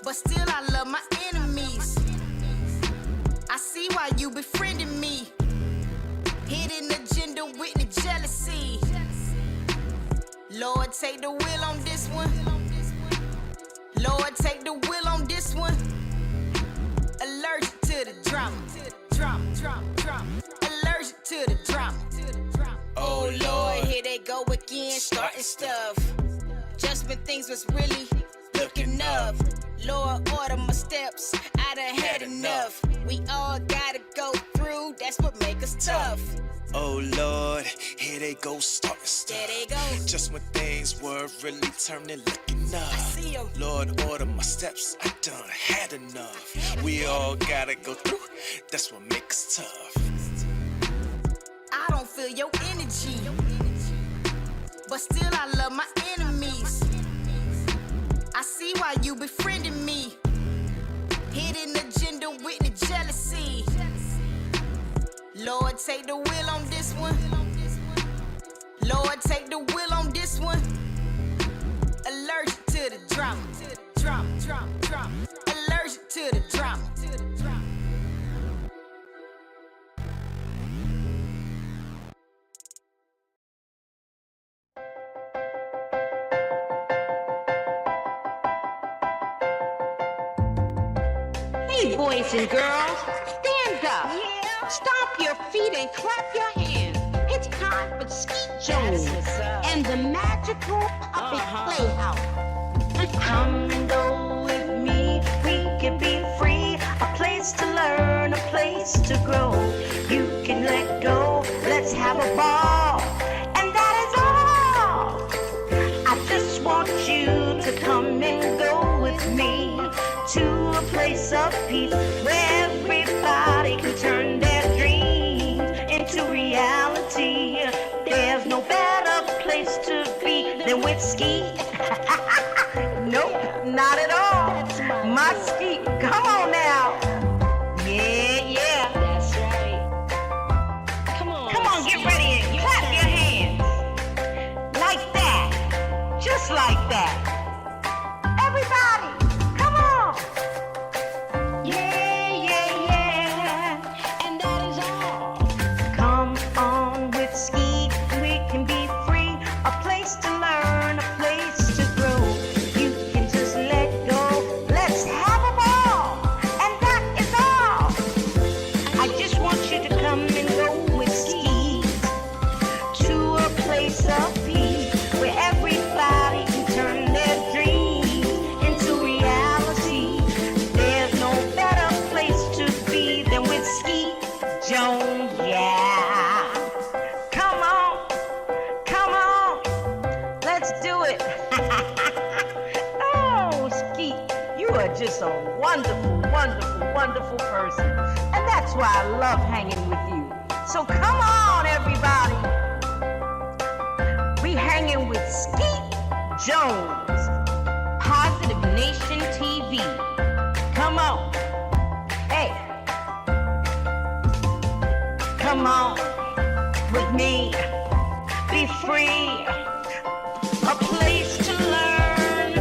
[SPEAKER 1] but still I love my enemies. I see why you befriending me. Hidden agenda with the jealousy. Lord, take the wheel on this one. Lord, take the wheel on this one. Allergic to the drama. Allergic to the drama. Oh Lord, here they go again, starting stuff. Just when things was really looking up. Lord, order my steps, I done had enough. We all gotta go through, that's what make us tough.
[SPEAKER 2] Oh Lord, here they go starting stuff.
[SPEAKER 1] There they go.
[SPEAKER 2] Just when things were really turning, looking up.
[SPEAKER 1] I see 'em.
[SPEAKER 2] Lord, order my steps, I done had enough. We all gotta go through, that's what makes us tough.
[SPEAKER 1] I don't feel your energy, but still I love my enemies. I see why you befriending me. Hidden agenda with the jealousy. Lord, take the wheel on this one. Lord, take the wheel on this one. Allergic to the drama. Allergic to the drama.
[SPEAKER 3] Hey, boys and girls, stand up. Stomp your feet and clap your hands. It's time for Skeet Jones and the magical puppet Playhouse.
[SPEAKER 4] Come and go with me, we can be free. A place to learn, a place to grow. You can let go, let's have a ball. And that is all. I just want you to come and go with me to a place of peace where everybody can turn their dreams into reality. There's no better place to be than with Skeet. Nope, not at all. My Skeet, come on now. Yeah.
[SPEAKER 3] That's right. Come on,
[SPEAKER 4] get ready and clap your hands. Like that. Just like that. Everybody, come on. Yeah.
[SPEAKER 3] And that is all.
[SPEAKER 4] Come on with Skeet, we can be free. A place to learn, a place to grow. You can just let go, let's have a ball. And that is all. I just want you to come and go with Skeet to a place of peace where everybody can turn their dreams into reality. There's no better place to be than with Skeet Jones, yeah. Come on, let's do it. Oh, Skeet, you are just a wonderful person. And that's why I love hanging with you. So come on, everybody. We hanging with Skeet Jones, Positive Nation TV. Come on. Hey. Come on with me. Be free. A place to learn.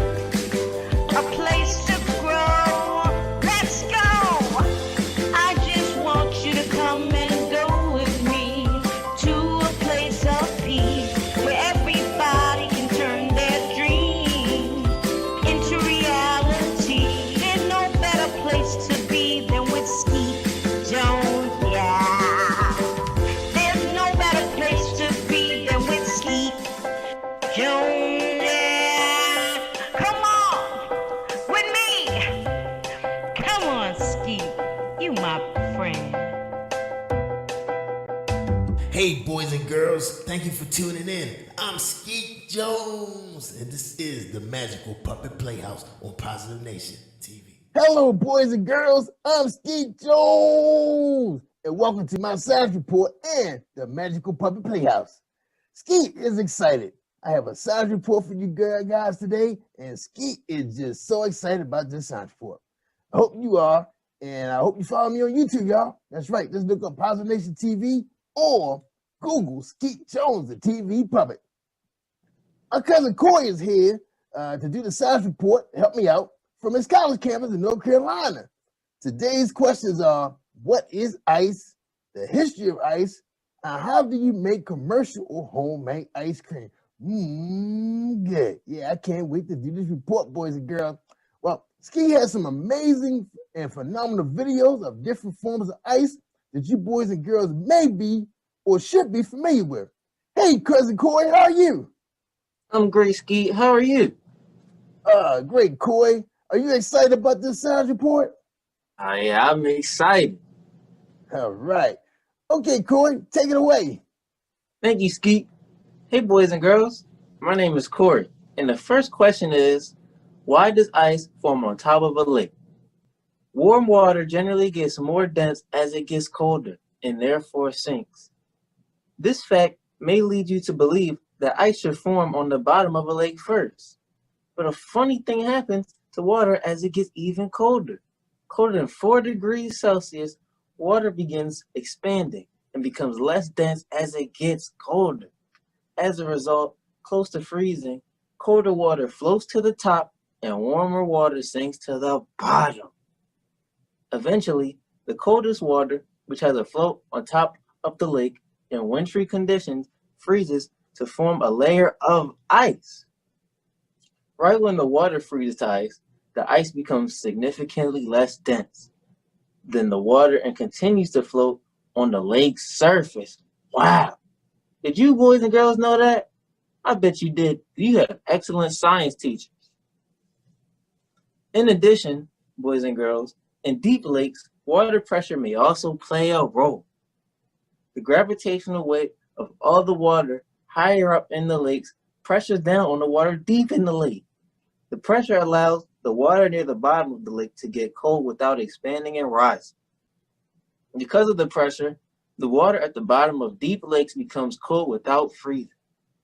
[SPEAKER 4] A place to grow. Let's go. I just want you to come and go with me to a place of peace where everybody can turn their dreams into reality. There's no better place to be than with Skeet Jones, yeah. There's no better place to be than with Skeet Jones, yeah. Come on with me. Come on, Skeet. You my friend.
[SPEAKER 5] Hey, boys and girls, thank you for tuning in. I'm Skeet Jones, and this is the Magical Puppet Playhouse on Positive Nation TV.
[SPEAKER 6] Hello, boys and girls. I'm Skeet Jones, and welcome to my science report and the Magical Puppet Playhouse. Skeet is excited. I have a science report for you guys today, and Skeet is just so excited about this science report. I hope you are, and I hope you follow me on YouTube, y'all. That's right. Just look up Positive Nation TV or Google Skeet Jones, the TV puppet. My cousin Corey is here to do the science report, help me out, from his college campus in North Carolina. Today's questions are, what is ice, the history of ice, and how do you make commercial or homemade ice cream? Good. Yeah, I can't wait to do this report, boys and girls. Well, Ski has some amazing and phenomenal videos of different forms of ice that you boys and girls may be or should be familiar with. Hey, cousin Coy, how are you?
[SPEAKER 14] I'm great, Skeet. How are you?
[SPEAKER 6] Great, Coy. Are you excited about this science report?
[SPEAKER 14] Yeah, I'm excited.
[SPEAKER 6] All right. Okay, Coy, take it away.
[SPEAKER 14] Thank you, Skeet. Hey, boys and girls. My name is Corey, and the first question is, why does ice form on top of a lake? Warm water generally gets more dense as it gets colder, and therefore sinks. This fact may lead you to believe that ice should form on the bottom of a lake first. But a funny thing happens to water as it gets even colder. Colder than 4 degrees Celsius, water begins expanding and becomes less dense as it gets colder. As a result, close to freezing, colder water floats to the top and warmer water sinks to the bottom. Eventually, the coldest water, which has a float on top of the lake in wintry conditions, freezes to form a layer of ice. Right when the water freezes to ice, the ice becomes significantly less dense than the water and continues to float on the lake's surface. Wow! Did you boys and girls know that? I bet you did. You have excellent science teachers. In addition, boys and girls, in deep lakes, water pressure may also play a role. The gravitational weight of all the water higher up in the lakes pressures down on the water deep in the lake. The pressure allows the water near the bottom of the lake to get cold without expanding and rising. Because of the pressure, the water at the bottom of deep lakes becomes cold without freezing.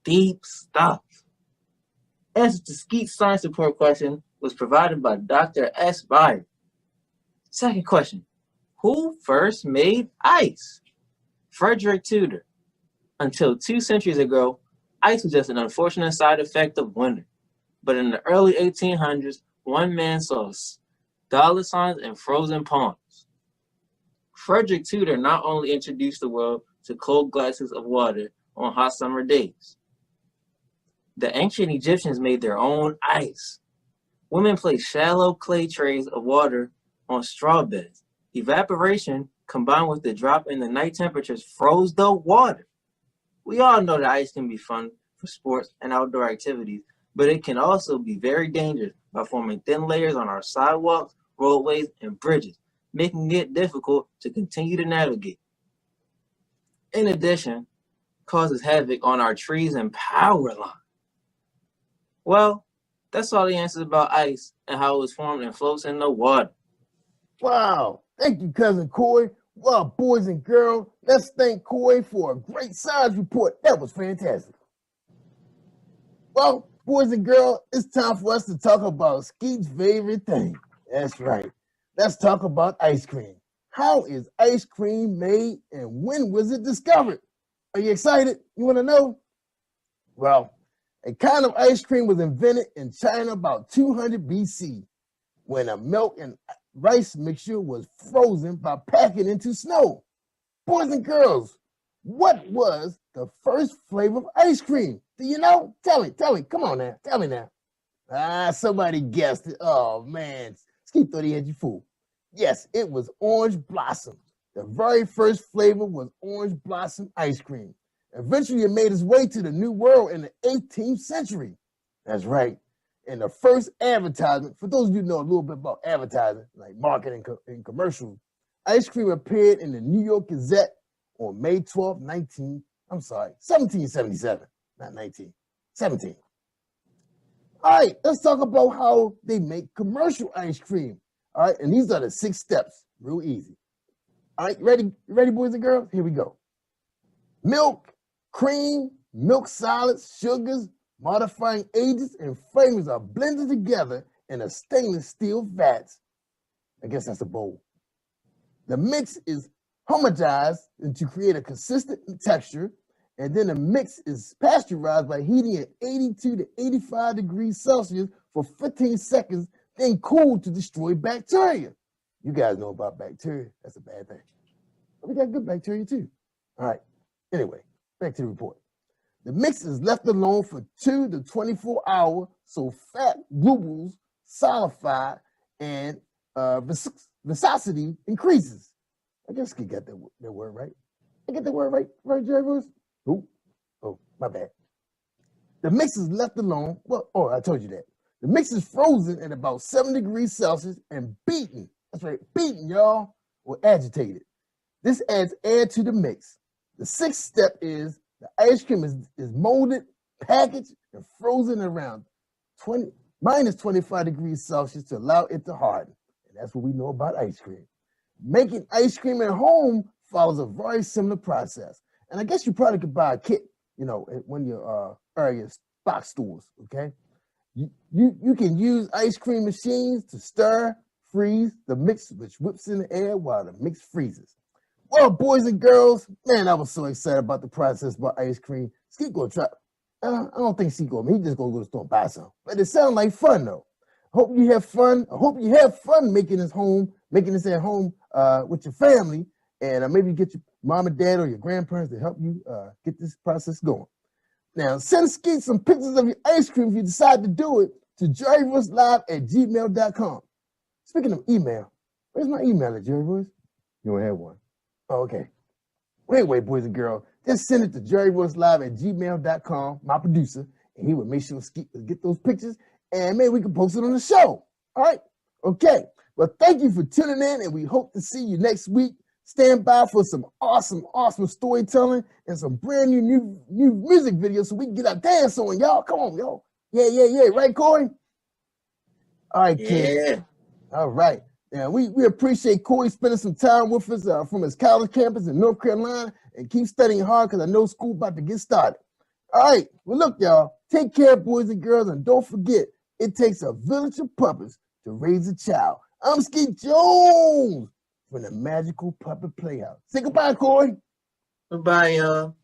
[SPEAKER 14] Deep stuff. Answer to Skeet's science report question was provided by Dr. S. Byron. Second question, who first made ice? Frederick Tudor. Until 2 centuries ago, ice was just an unfortunate side effect of winter. But in the early 1800s, one man saw dollar signs and frozen ponds. Frederick Tudor not only introduced the world to cold glasses of water on hot summer days. The ancient Egyptians made their own ice. Women placed shallow clay trays of water on straw beds. Evaporation, combined with the drop in the night temperatures, froze the water. We all know that ice can be fun for sports and outdoor activities, but it can also be very dangerous by forming thin layers on our sidewalks, roadways, and bridges, making it difficult to continue to navigate. In addition, it causes havoc on our trees and power lines. Well, that's all the answers about ice and how it was formed and floats in the water.
[SPEAKER 6] Wow. Thank you, cousin Coy. Well, boys and girls, let's thank Coy for a great science report. That was fantastic. Well, boys and girls, it's time for us to talk about Skeet's favorite thing. That's right. Let's talk about ice cream. How is ice cream made and when was it discovered? Are you excited? You want to know? Well, a kind of ice cream was invented in China about 200 BC when a milk and rice mixture was frozen by packing into snow. Boys and girls, what was the first flavor of ice cream? Do you know? Tell me. Come on now. Tell me now. Somebody guessed it. Oh, man. Skeet thought he had you fooled. Yes, it was orange blossom. The very first flavor was orange blossom ice cream. Eventually, it made its way to the New World in the 18th century. That's right. And the first advertisement, for those of you who know a little bit about advertising, like marketing and commercials, ice cream appeared in the New York Gazette on May 12, 1777, not 19, 17. All right, let's talk about how they make commercial ice cream. All right, and these are the 6 steps, real easy. All right, ready, boys and girls? Here we go. Milk, cream, milk solids, sugars, modifying agents, and flavors are blended together in a stainless steel vat. I guess that's a bowl. The mix is homogenized to create a consistent texture, and then the mix is pasteurized by heating at 82 to 85 degrees Celsius for 15 seconds, then cooled to destroy bacteria. You guys know about bacteria. That's a bad thing. But we got good bacteria too. All right. Anyway, back to the report. The mix is left alone for 2 to 24 hours so fat bubbles solidify and viscosity increases. I guess I get that word right. I get the word right, Jerry Bruce? Oh, my bad. The mix is left alone. I told you that. The mix is frozen at about 7 degrees Celsius and beaten. That's right, beaten, y'all, or agitated. This adds air to the mix. The sixth step is the ice cream is molded, packaged, and frozen around minus 25 degrees Celsius to allow it to harden. And that's what we know about ice cream. Making ice cream at home follows a very similar process. And I guess you probably could buy a kit, at one of your area box stores, okay? You can use ice cream machines to stir, freeze the mix, which whips in the air while the mix freezes. Well, boys and girls, man, I was so excited about the process about ice cream. Skeet gonna try. I don't think Skeet gonna. He just gonna go to the store and buy some. But it sounds like fun though. Hope you have fun. I hope you have fun making this at home with your family, and maybe get your mom and dad or your grandparents to help you get this process going. Now, send Skeet some pictures of your ice cream if you decide to do it to jerryvoicelive@gmail.com. Speaking of email, where's my email at, Jerry Voice? You don't have one. Oh, okay. Wait, boys and girls. Just send it to jerryvoicelive@gmail.com, my producer, and he will make sure Skeet will get those pictures, and maybe we can post it on the show. All right? Okay. Well, thank you for tuning in, and we hope to see you next week. Stand by for some awesome storytelling and some brand new music videos so we can get our dance on, y'all. Come on, y'all. Yeah. Right, Corey? All right, kid. All right. Now, we appreciate Corey spending some time with us from his college campus in North Carolina, and keep studying hard because I know school about to get started. All right. Well, look, y'all. Take care, boys and girls, and don't forget, it takes a village of puppets to raise a child. I'm Skeet Jones from the Magical Puppet Playhouse. Say goodbye, Corey.
[SPEAKER 14] Goodbye, y'all.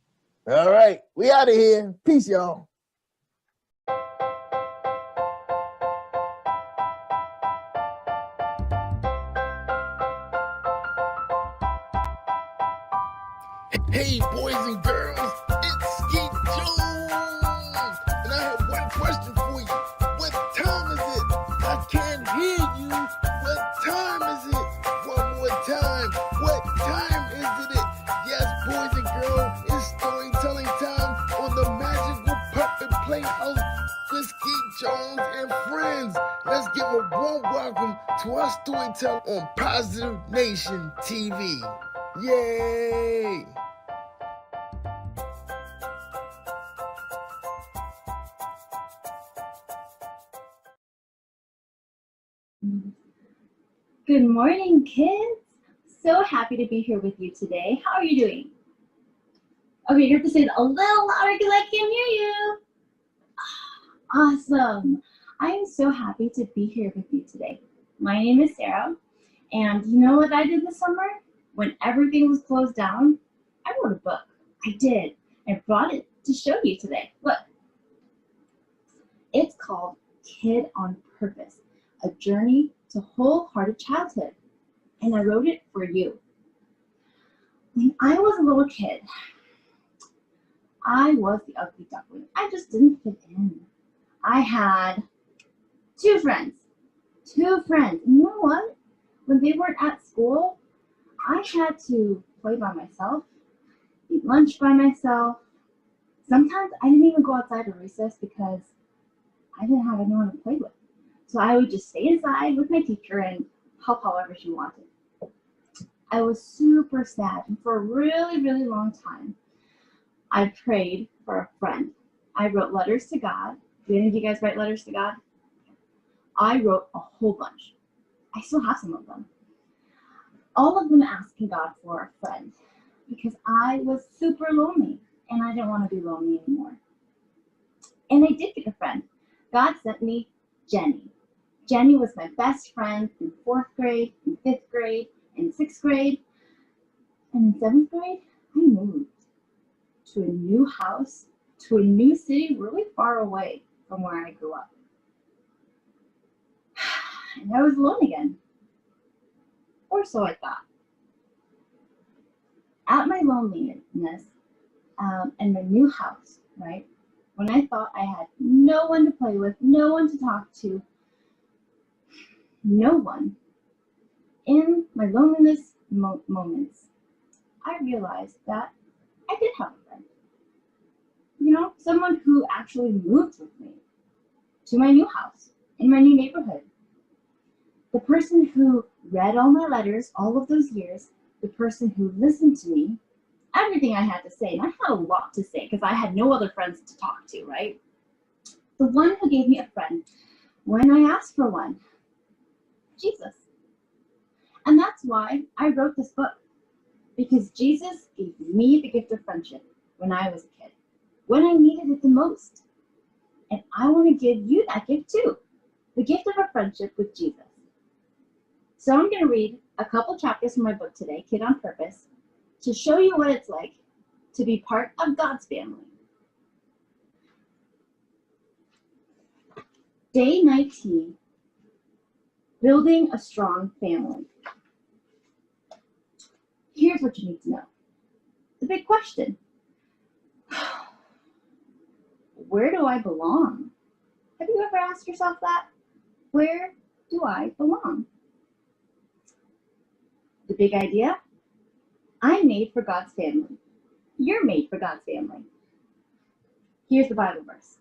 [SPEAKER 6] All right. We out of here. Peace, y'all. Hey, boys and girls, it's Skeet Jones, and I have one question for you. What time is it? I can't hear you. What time is it? One more time. What time is it? Yes, boys and girls, it's storytelling time on the Magical Puppet Playhouse with Skeet Jones and friends. Let's give a warm welcome to our storyteller on Positive Nation TV. Yay!
[SPEAKER 15] Good morning, kids. So happy to be here with you today. How are you doing? Okay, you have to say it a little louder because I can't hear you. Awesome. I am so happy to be here with you today. My name is Sarah, and you know what I did this summer? When everything was closed down, I wrote a book. I did. I brought it to show you today. Look. It's called Kid on Purpose, a journey to wholehearted childhood, and I wrote it for you. When I was a little kid, I was the ugly duckling. I just didn't fit in. I had two friends. And you know what? When they weren't at school, I had to play by myself, eat lunch by myself. Sometimes I didn't even go outside at recess because I didn't have anyone to play with. So I would just stay inside with my teacher and help however she wanted. I was super sad, and for a really, really long time, I prayed for a friend. I wrote letters to God. Do any of you guys write letters to God? I wrote a whole bunch. I still have some of them. All of them asking God for a friend because I was super lonely and I didn't want to be lonely anymore. And I did get a friend. God sent me Jenny. Jenny was my best friend in 4th grade, in 5th grade, in 6th grade, and in 7th grade, I moved to a new house, to a new city really far away from where I grew up. And I was alone again. Or so I thought. At my loneliness and my new house, right? When I thought I had no one to play with, no one to talk to, no one, in my loneliness moments, I realized that I did have a friend. You know, someone who actually moved with me to my new house, in my new neighborhood. The person who read all my letters all of those years, the person who listened to me, everything I had to say, and I had a lot to say because I had no other friends to talk to, right? The one who gave me a friend when I asked for one, Jesus. And that's why I wrote this book, because Jesus gave me the gift of friendship when I was a kid, when I needed it the most. And I want to give you that gift too, the gift of a friendship with Jesus. So I'm going to read a couple chapters from my book today, Kid on Purpose, to show you what it's like to be part of God's family. Day 19, building a strong family. Here's what you need to know. The big question. Where do I belong? Have you ever asked yourself that? Where do I belong? The big idea? I'm made for God's family. You're made for God's family. Here's the Bible verse.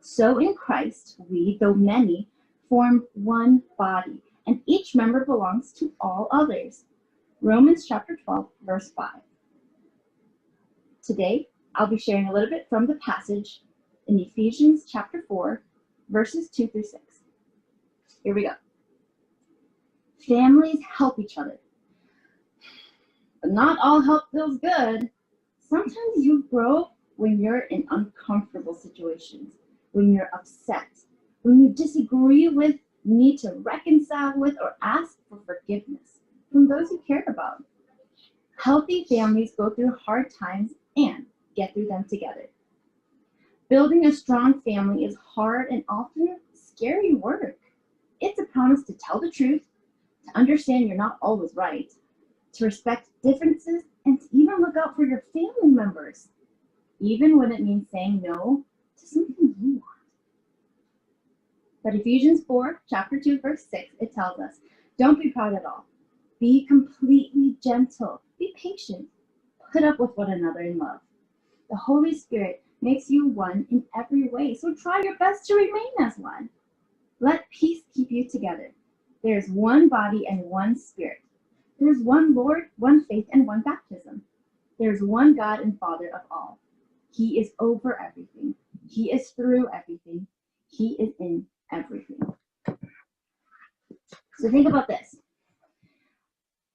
[SPEAKER 15] So in Christ, we, though many, form one body, and each member belongs to all others. Romans chapter 12, verse 5. Today, I'll be sharing a little bit from the passage in Ephesians chapter 4, verses 2 through 6. Here we go. Families help each other. But not all help feels good. Sometimes you grow when you're in uncomfortable situations, when you're upset, when you disagree with, need to reconcile with, or ask for forgiveness from those you care about. Healthy families go through hard times and get through them together. Building a strong family is hard and often scary work. It's a promise to tell the truth, to understand you're not always right, to respect differences, and to even look out for your family members, even when it means saying no to something you want. But Ephesians 4, chapter 2, verse 6, it tells us, don't be proud at all. Be completely gentle. Be patient. Put up with one another in love. The Holy Spirit makes you one in every way, so try your best to remain as one. Let peace keep you together. There is one body and one Spirit. There is one Lord, one faith, and one baptism. There is one God and Father of all. He is over everything. He is through everything. He is in everything. So think about this.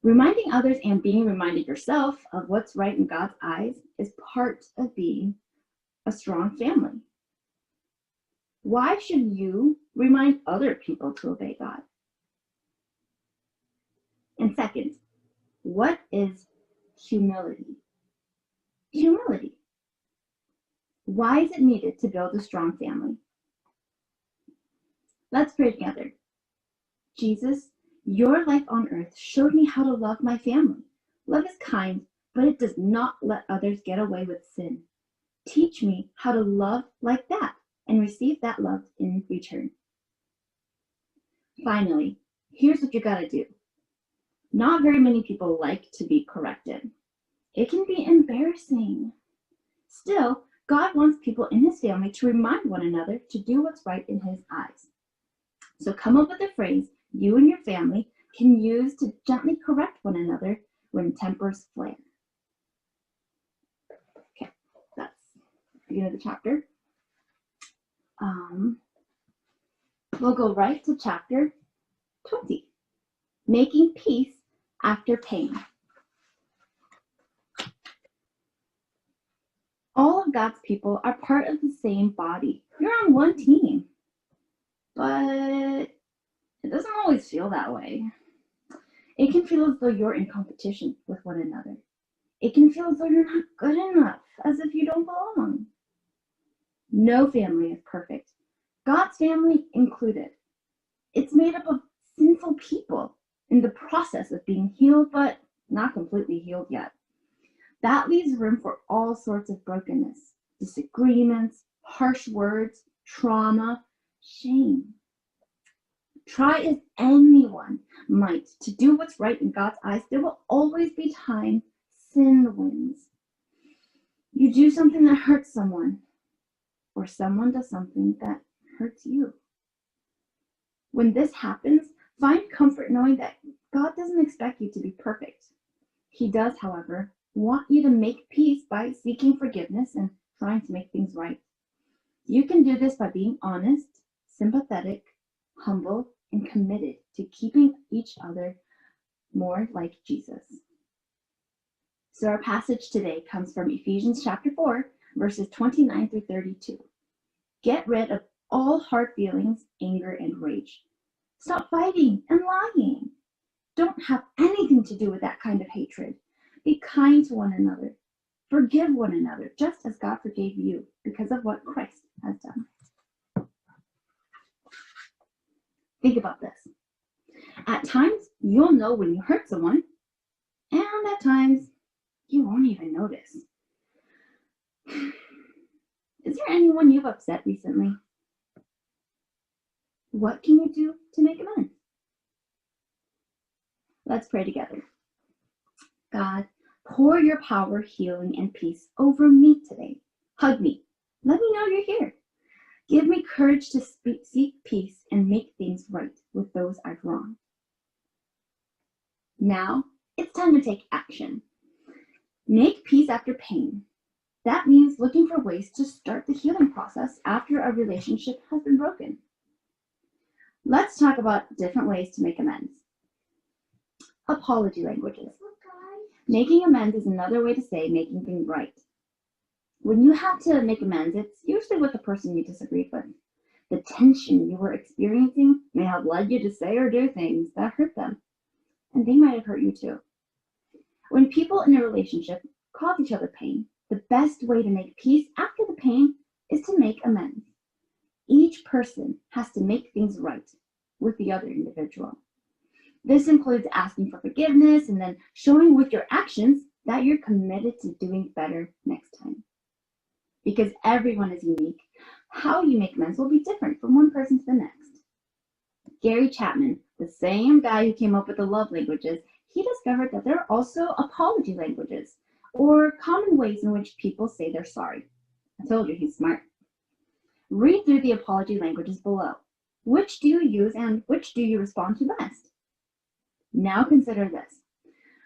[SPEAKER 15] Reminding others and being reminded yourself of what's right in God's eyes is part of being a strong family. Why should you remind other people to obey God? And second, what is humility? Humility. Why is it needed to build a strong family? Let's pray together. Jesus, your life on earth showed me how to love my family. Love is kind, but it does not let others get away with sin. Teach me how to love like that and receive that love in return. Finally, here's what you gotta do. Not very many people like to be corrected. It can be embarrassing. Still, God wants people in his family to remind one another to do what's right in his eyes. So come up with a phrase you and your family can use to gently correct one another when tempers flare. Okay, that's the beginning of the chapter. We'll go right to chapter 20, making peace after pain. All of God's people are part of the same body. You're on one team, but it doesn't always feel that way. It can feel as though you're in competition with one another. It can feel as though you're not good enough, as if you don't belong. No family is perfect, God's family included. It's made up of sinful people in the process of being healed, but not completely healed yet. That leaves room for all sorts of brokenness. disagreements, harsh words, trauma, shame. Try as anyone might to do what's right in God's eyes, there will always be time sin wins. You do something that hurts someone, or someone does something that hurts you. When this happens, find comfort knowing that God doesn't expect you to be perfect. He does, however, want you to make peace by seeking forgiveness and trying to make things right. You can do this by being honest, sympathetic, humble, and committed to keeping each other more like Jesus. So our passage today comes from Ephesians chapter 4, verses 29 through 32. Get rid of all hard feelings, anger, and rage. Stop fighting and lying. Don't have anything to do with that kind of hatred. Be kind to one another. Forgive one another, just as God forgave you because of what Christ has done. Think about this. At times, you'll know when you hurt someone, and at times, you won't even notice. Is there anyone you've upset recently? What can you do to make amends? Let's pray together. God, pour your power, healing, and peace over me today. Hug me. Let me know you're here. Give me courage to seek peace and make things right with those I've wronged. Now, it's time to take action. Make peace after pain. That means looking for ways to start the healing process after a relationship has been broken. Let's talk about different ways to make amends. Apology languages. Making amends is another way to say making things right. When you have to make amends, it's usually with the person you disagreed with. The tension you were experiencing may have led you to say or do things that hurt them, and they might have hurt you too. When people in a relationship cause each other pain, the best way to make peace after the pain is to make amends. Each person has to make things right with the other individual. This includes asking for forgiveness and then showing with your actions that you're committed to doing better next time. Because everyone is unique, how you make amends will be different from one person to the next. Gary Chapman, the same guy who came up with the love languages, he discovered that there are also apology languages, or common ways in which people say they're sorry. I told you he's smart. Read through the apology languages below. Which do you use and which do you respond to best? Now consider this.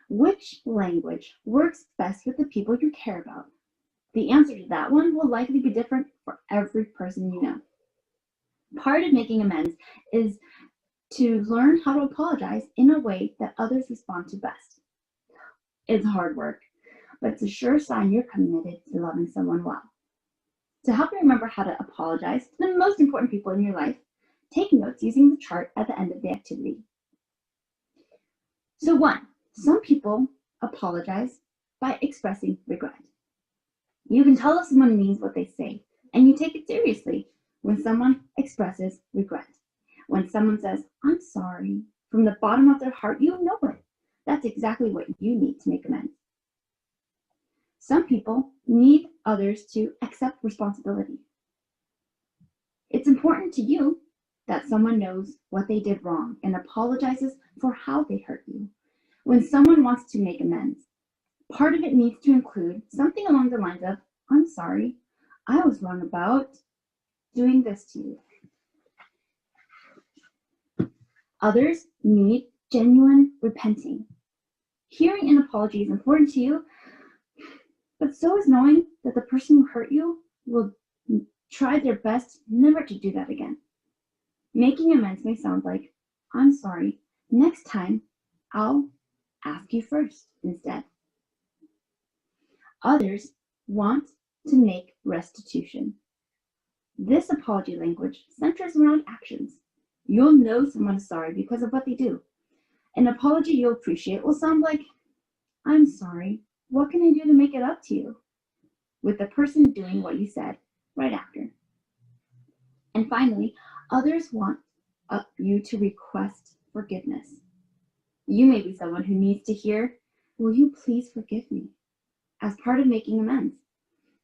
[SPEAKER 15] Which language works best with the people you care about? The answer to that one will likely be different for every person you know. Part of making amends is to learn how to apologize in a way that others respond to best. It's hard work, but it's a sure sign you're committed to loving someone well. To help you remember how to apologize to the most important people in your life, take notes using the chart at the end of the activity. So 1, some people apologize by expressing regret. You can tell if someone means what they say, and you take it seriously when someone expresses regret. When someone says, "I'm sorry," from the bottom of their heart, you know it. That's exactly what you need to make amends. Some people need others to accept responsibility. It's important to you that someone knows what they did wrong and apologizes for how they hurt you. When someone wants to make amends, part of it needs to include something along the lines of, "I'm sorry, I was wrong about doing this to you." Others need genuine repenting. Hearing an apology is important to you, but so is knowing that the person who hurt you will try their best never to do that again. Making amends may sound like, "I'm sorry, next time I'll ask you first instead." Others want to make restitution. This apology language centers around actions. You'll know someone is sorry because of what they do. An apology you'll appreciate will sound like, "I'm sorry, what can I do to make it up to you?" with the person doing what you said right after. And finally, others want you to request forgiveness. You may be someone who needs to hear, "Will you please forgive me?" as part of making amends.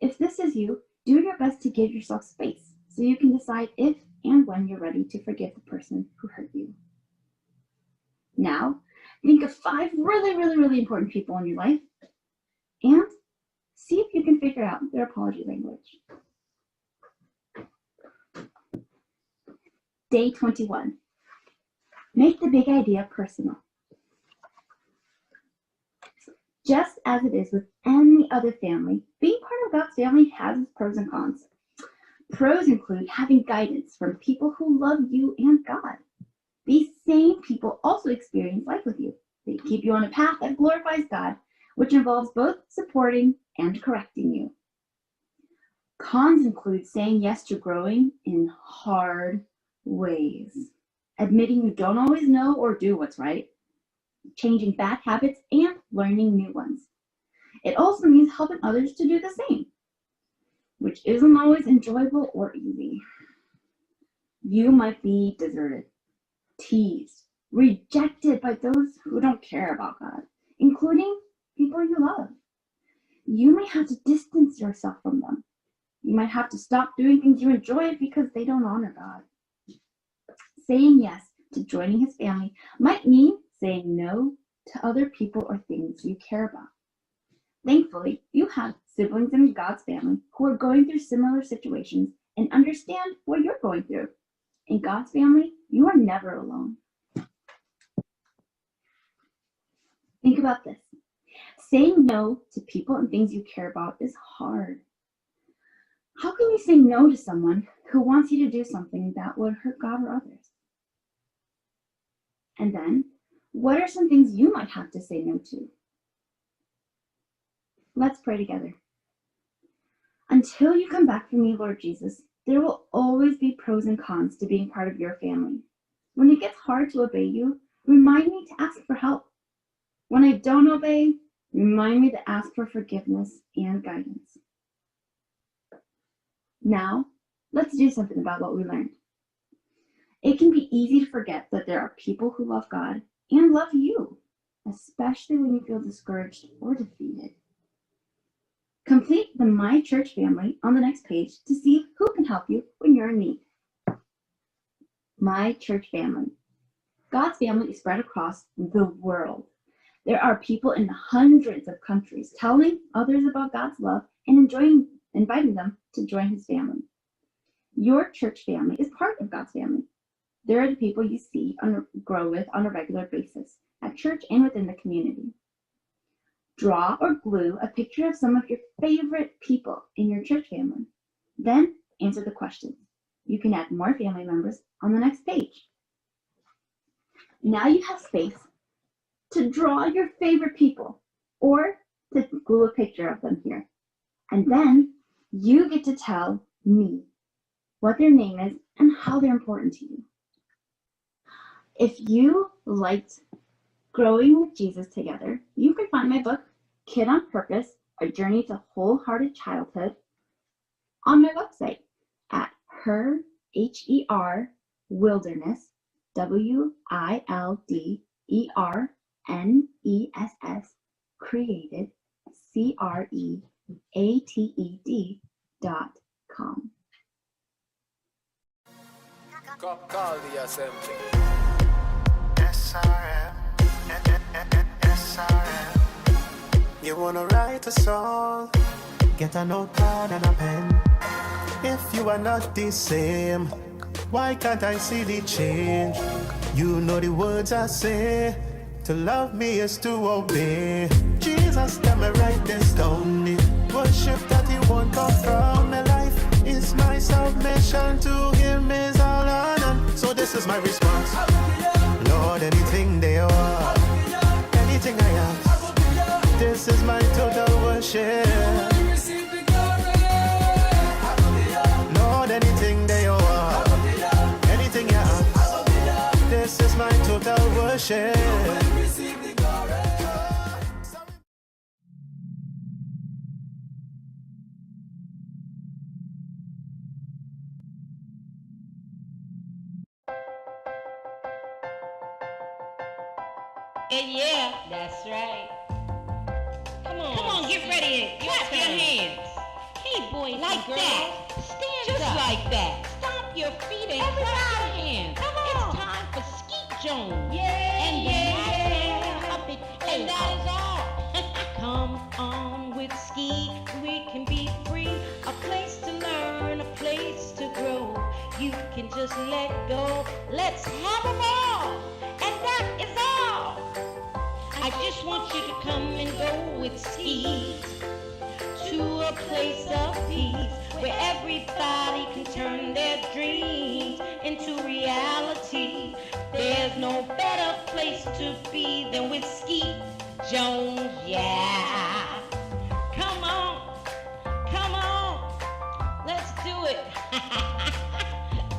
[SPEAKER 15] If this is you, Do your best to give yourself space so you can decide if and when you're ready to forgive the person who hurt you. Now, think of 5 really important people in your life and see if you can figure out their apology language. Day 21. Make the big idea personal. Just as it is with any other family, being part of God's family has its pros and cons. Pros include having guidance from people who love you and God. These same people also experience life with you. They keep you on a path that glorifies God, which involves both supporting and correcting you. Cons include saying yes to growing in hard ways, admitting you don't always know or do what's right, changing bad habits, and learning new ones. It also means helping others to do the same, which isn't always enjoyable or easy. You might be deserted, teased, rejected by those who don't care about God, including people you love. You may have to distance yourself from them. You might have to stop doing things you enjoy because they don't honor God. Saying yes to joining his family might mean saying no to other people or things you care about. Thankfully, you have siblings in God's family who are going through similar situations and understand what you're going through. In God's family, you are never alone. Think about this. Saying no to people and things you care about is hard. How can you say no to someone who wants you to do something that would hurt God or others? And then, what are some things you might have to say no to? Let's pray together. Until you come back from me, Lord Jesus, there will always be pros and cons to being part of your family. When it gets hard to obey you, remind me to ask for help. When I don't obey, remind me to ask for forgiveness and guidance. Now, let's do something about what we learned. It can be easy to forget that there are people who love God and love you, especially when you feel discouraged or defeated. Complete the My Church family on the next page to see who can help you when you're in need. My Church family. God's family is spread across the world. There are people in hundreds of countries telling others about God's love and inviting them to join his family. Your church family is part of God's family. There are the people you see grow with on a regular basis at church and within the community. Draw or glue a picture of some of your favorite people in your church family. Then answer the questions. You can add more family members on the next page. Now you have space to draw your favorite people or to glue a picture of them here. And then you get to tell me what their name is and how they're important to you. If you liked Growing with Jesus Together, you can find my book, Kid on Purpose, A Journey to Wholehearted Childhood, on my website at Wilderness, WILDERNESS, created, CREATED.com.
[SPEAKER 16] Call the assembly.
[SPEAKER 2] SRM, SRM. You wanna write a song? Get a notepad and a pen. If you are not the same, why can't I see the change? You know the words I say. To love me is to obey. Jesus, tell me write this down. Worship that he won't come from my life. Is my submission to him is all honor. So this is my response. Lord, anything they are, anything I ask, this is my total worship. Lord, anything they are, anything you ask, this is my total worship.
[SPEAKER 3] Yeah, that's right. Come on, get ready. Clap your hands. Hey, boys like and girls. That. Stand just up. Like that. Stomp your feet and clap your hands. Come on. It's time for Skeet Jones. Yeah. And the puppet. And that is all. Come on with Skeet. We can be free. A place to learn, a place to grow. You can just let go. Let's have a ball. And that is all. I just want you to come and go with Skeet to a place of peace where everybody can turn their dreams into reality. There's no better place to be than with Skeet Jones, yeah. Come on, let's do it.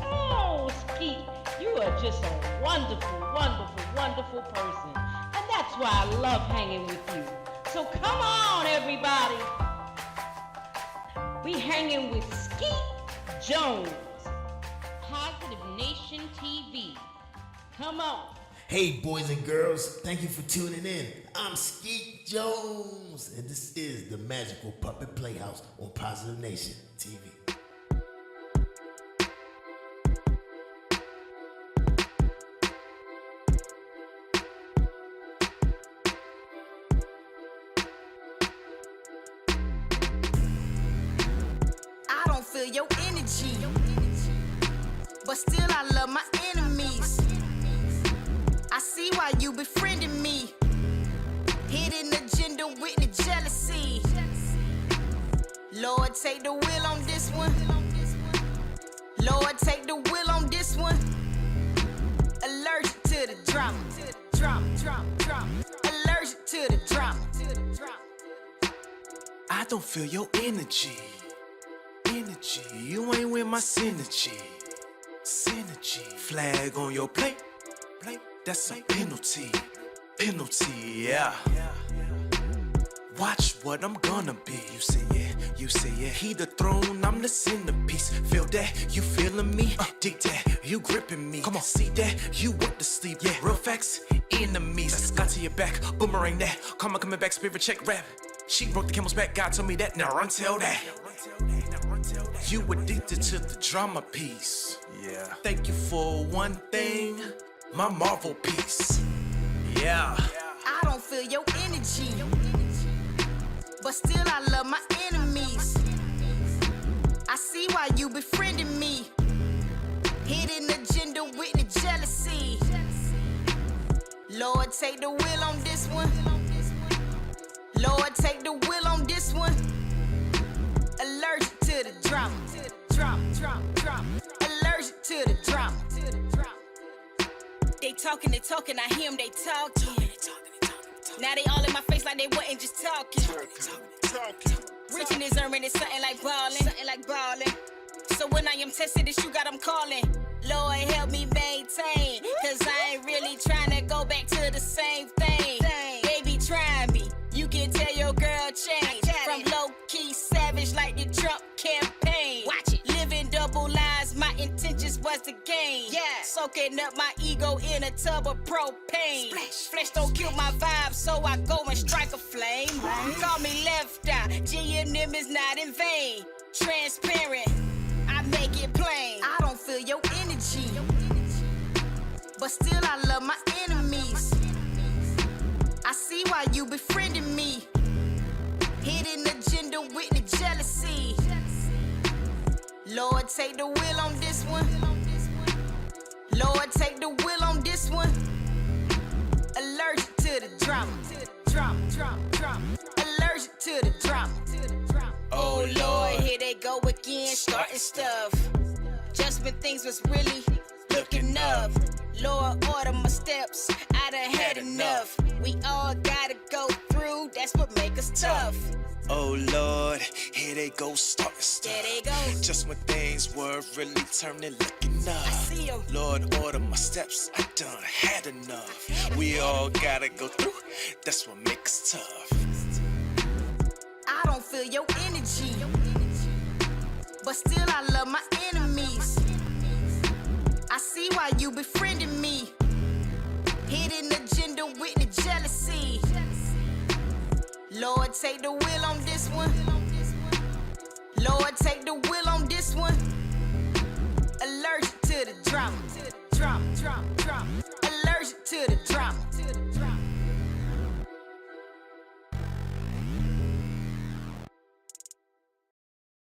[SPEAKER 3] Oh, Skeet, you are just a wonderful, wonderful, wonderful person. And that's why I love hanging with you. So come on, everybody. We hanging with Skeet Jones, Positive Nation TV. Come on.
[SPEAKER 5] Hey, boys and girls, thank you for tuning in. I'm Skeet Jones, and this is the Magical Puppet Playhouse on Positive Nation TV.
[SPEAKER 1] I don't feel your energy, but still I love my enemies. I see why you befriending me. Hidden agenda with the jealousy. Lord, take the wheel on this one. Lord, take the wheel on this one. Allergic to the drama. Allergic to the drama.
[SPEAKER 2] I don't feel your energy. You ain't with my synergy. Flag on your plate. That's a penalty. Yeah. Watch what I'm gonna be. You say yeah. He the throne, I'm the centerpiece. Feel that, you feeling me? Dig that, you gripping me. Come on, see that, you want to sleep. Yeah, real facts, enemies. Got to your back, boomerang that. Karma coming back, spirit check rap. She broke the camel's back, God told me that. Now run tell that. You addicted to the drama piece. Yeah. Thank you for one thing, my Marvel piece. Yeah.
[SPEAKER 1] I don't feel your energy, but still I love my enemies. I see why you befriending me. Hidden agenda with the jealousy. Lord, take the wheel on this one. Lord, take the wheel on this one. Allergic to the drama. Allergic to the drama. They talking, I hear them, they talking. Now they all in my face like they wasn't just talking. Rich in his earning is something like ballin'. So when I am tested, this you got them calling. Lord, help me maintain, cause I ain't really trying to go back to the same thing. Baby, try me. You can tell your girl change. From low-key savage like the Trump campaign. Watch it. Living double lives, my intentions was to gain. Yeah. Soaking up my ego in a tub of propane. Flesh don't kill my vibe, so I go and strike a flame. Call me left eye, G&M is not in vain. Transparent, I make it plain. I don't feel your energy, but still I love my enemies. I see why you befriending me. Hidden agenda with the jealousy. Lord, take the wheel on this one. Lord, take the wheel on this one. Allergic to the drama. Allergic to the drama. Oh Lord, here they go again, starting stuff. Just when things was really looking up. Lord, order my steps, I done had enough. We all gotta go through, that's what make us tough.
[SPEAKER 2] Oh Lord, here they go starting stuff.
[SPEAKER 1] There they go.
[SPEAKER 2] Just when things were really turning, looking up.
[SPEAKER 1] I see 'em.
[SPEAKER 2] Lord, order my steps, I done had enough. We all gotta go through, that's what makes us tough.
[SPEAKER 1] I don't feel your energy, but still I love my enemies. I see why you befriending me. Hidden agenda with the jealousy. Lord, take the wheel on this one. Lord, take the wheel on this one. Allergic to the drama.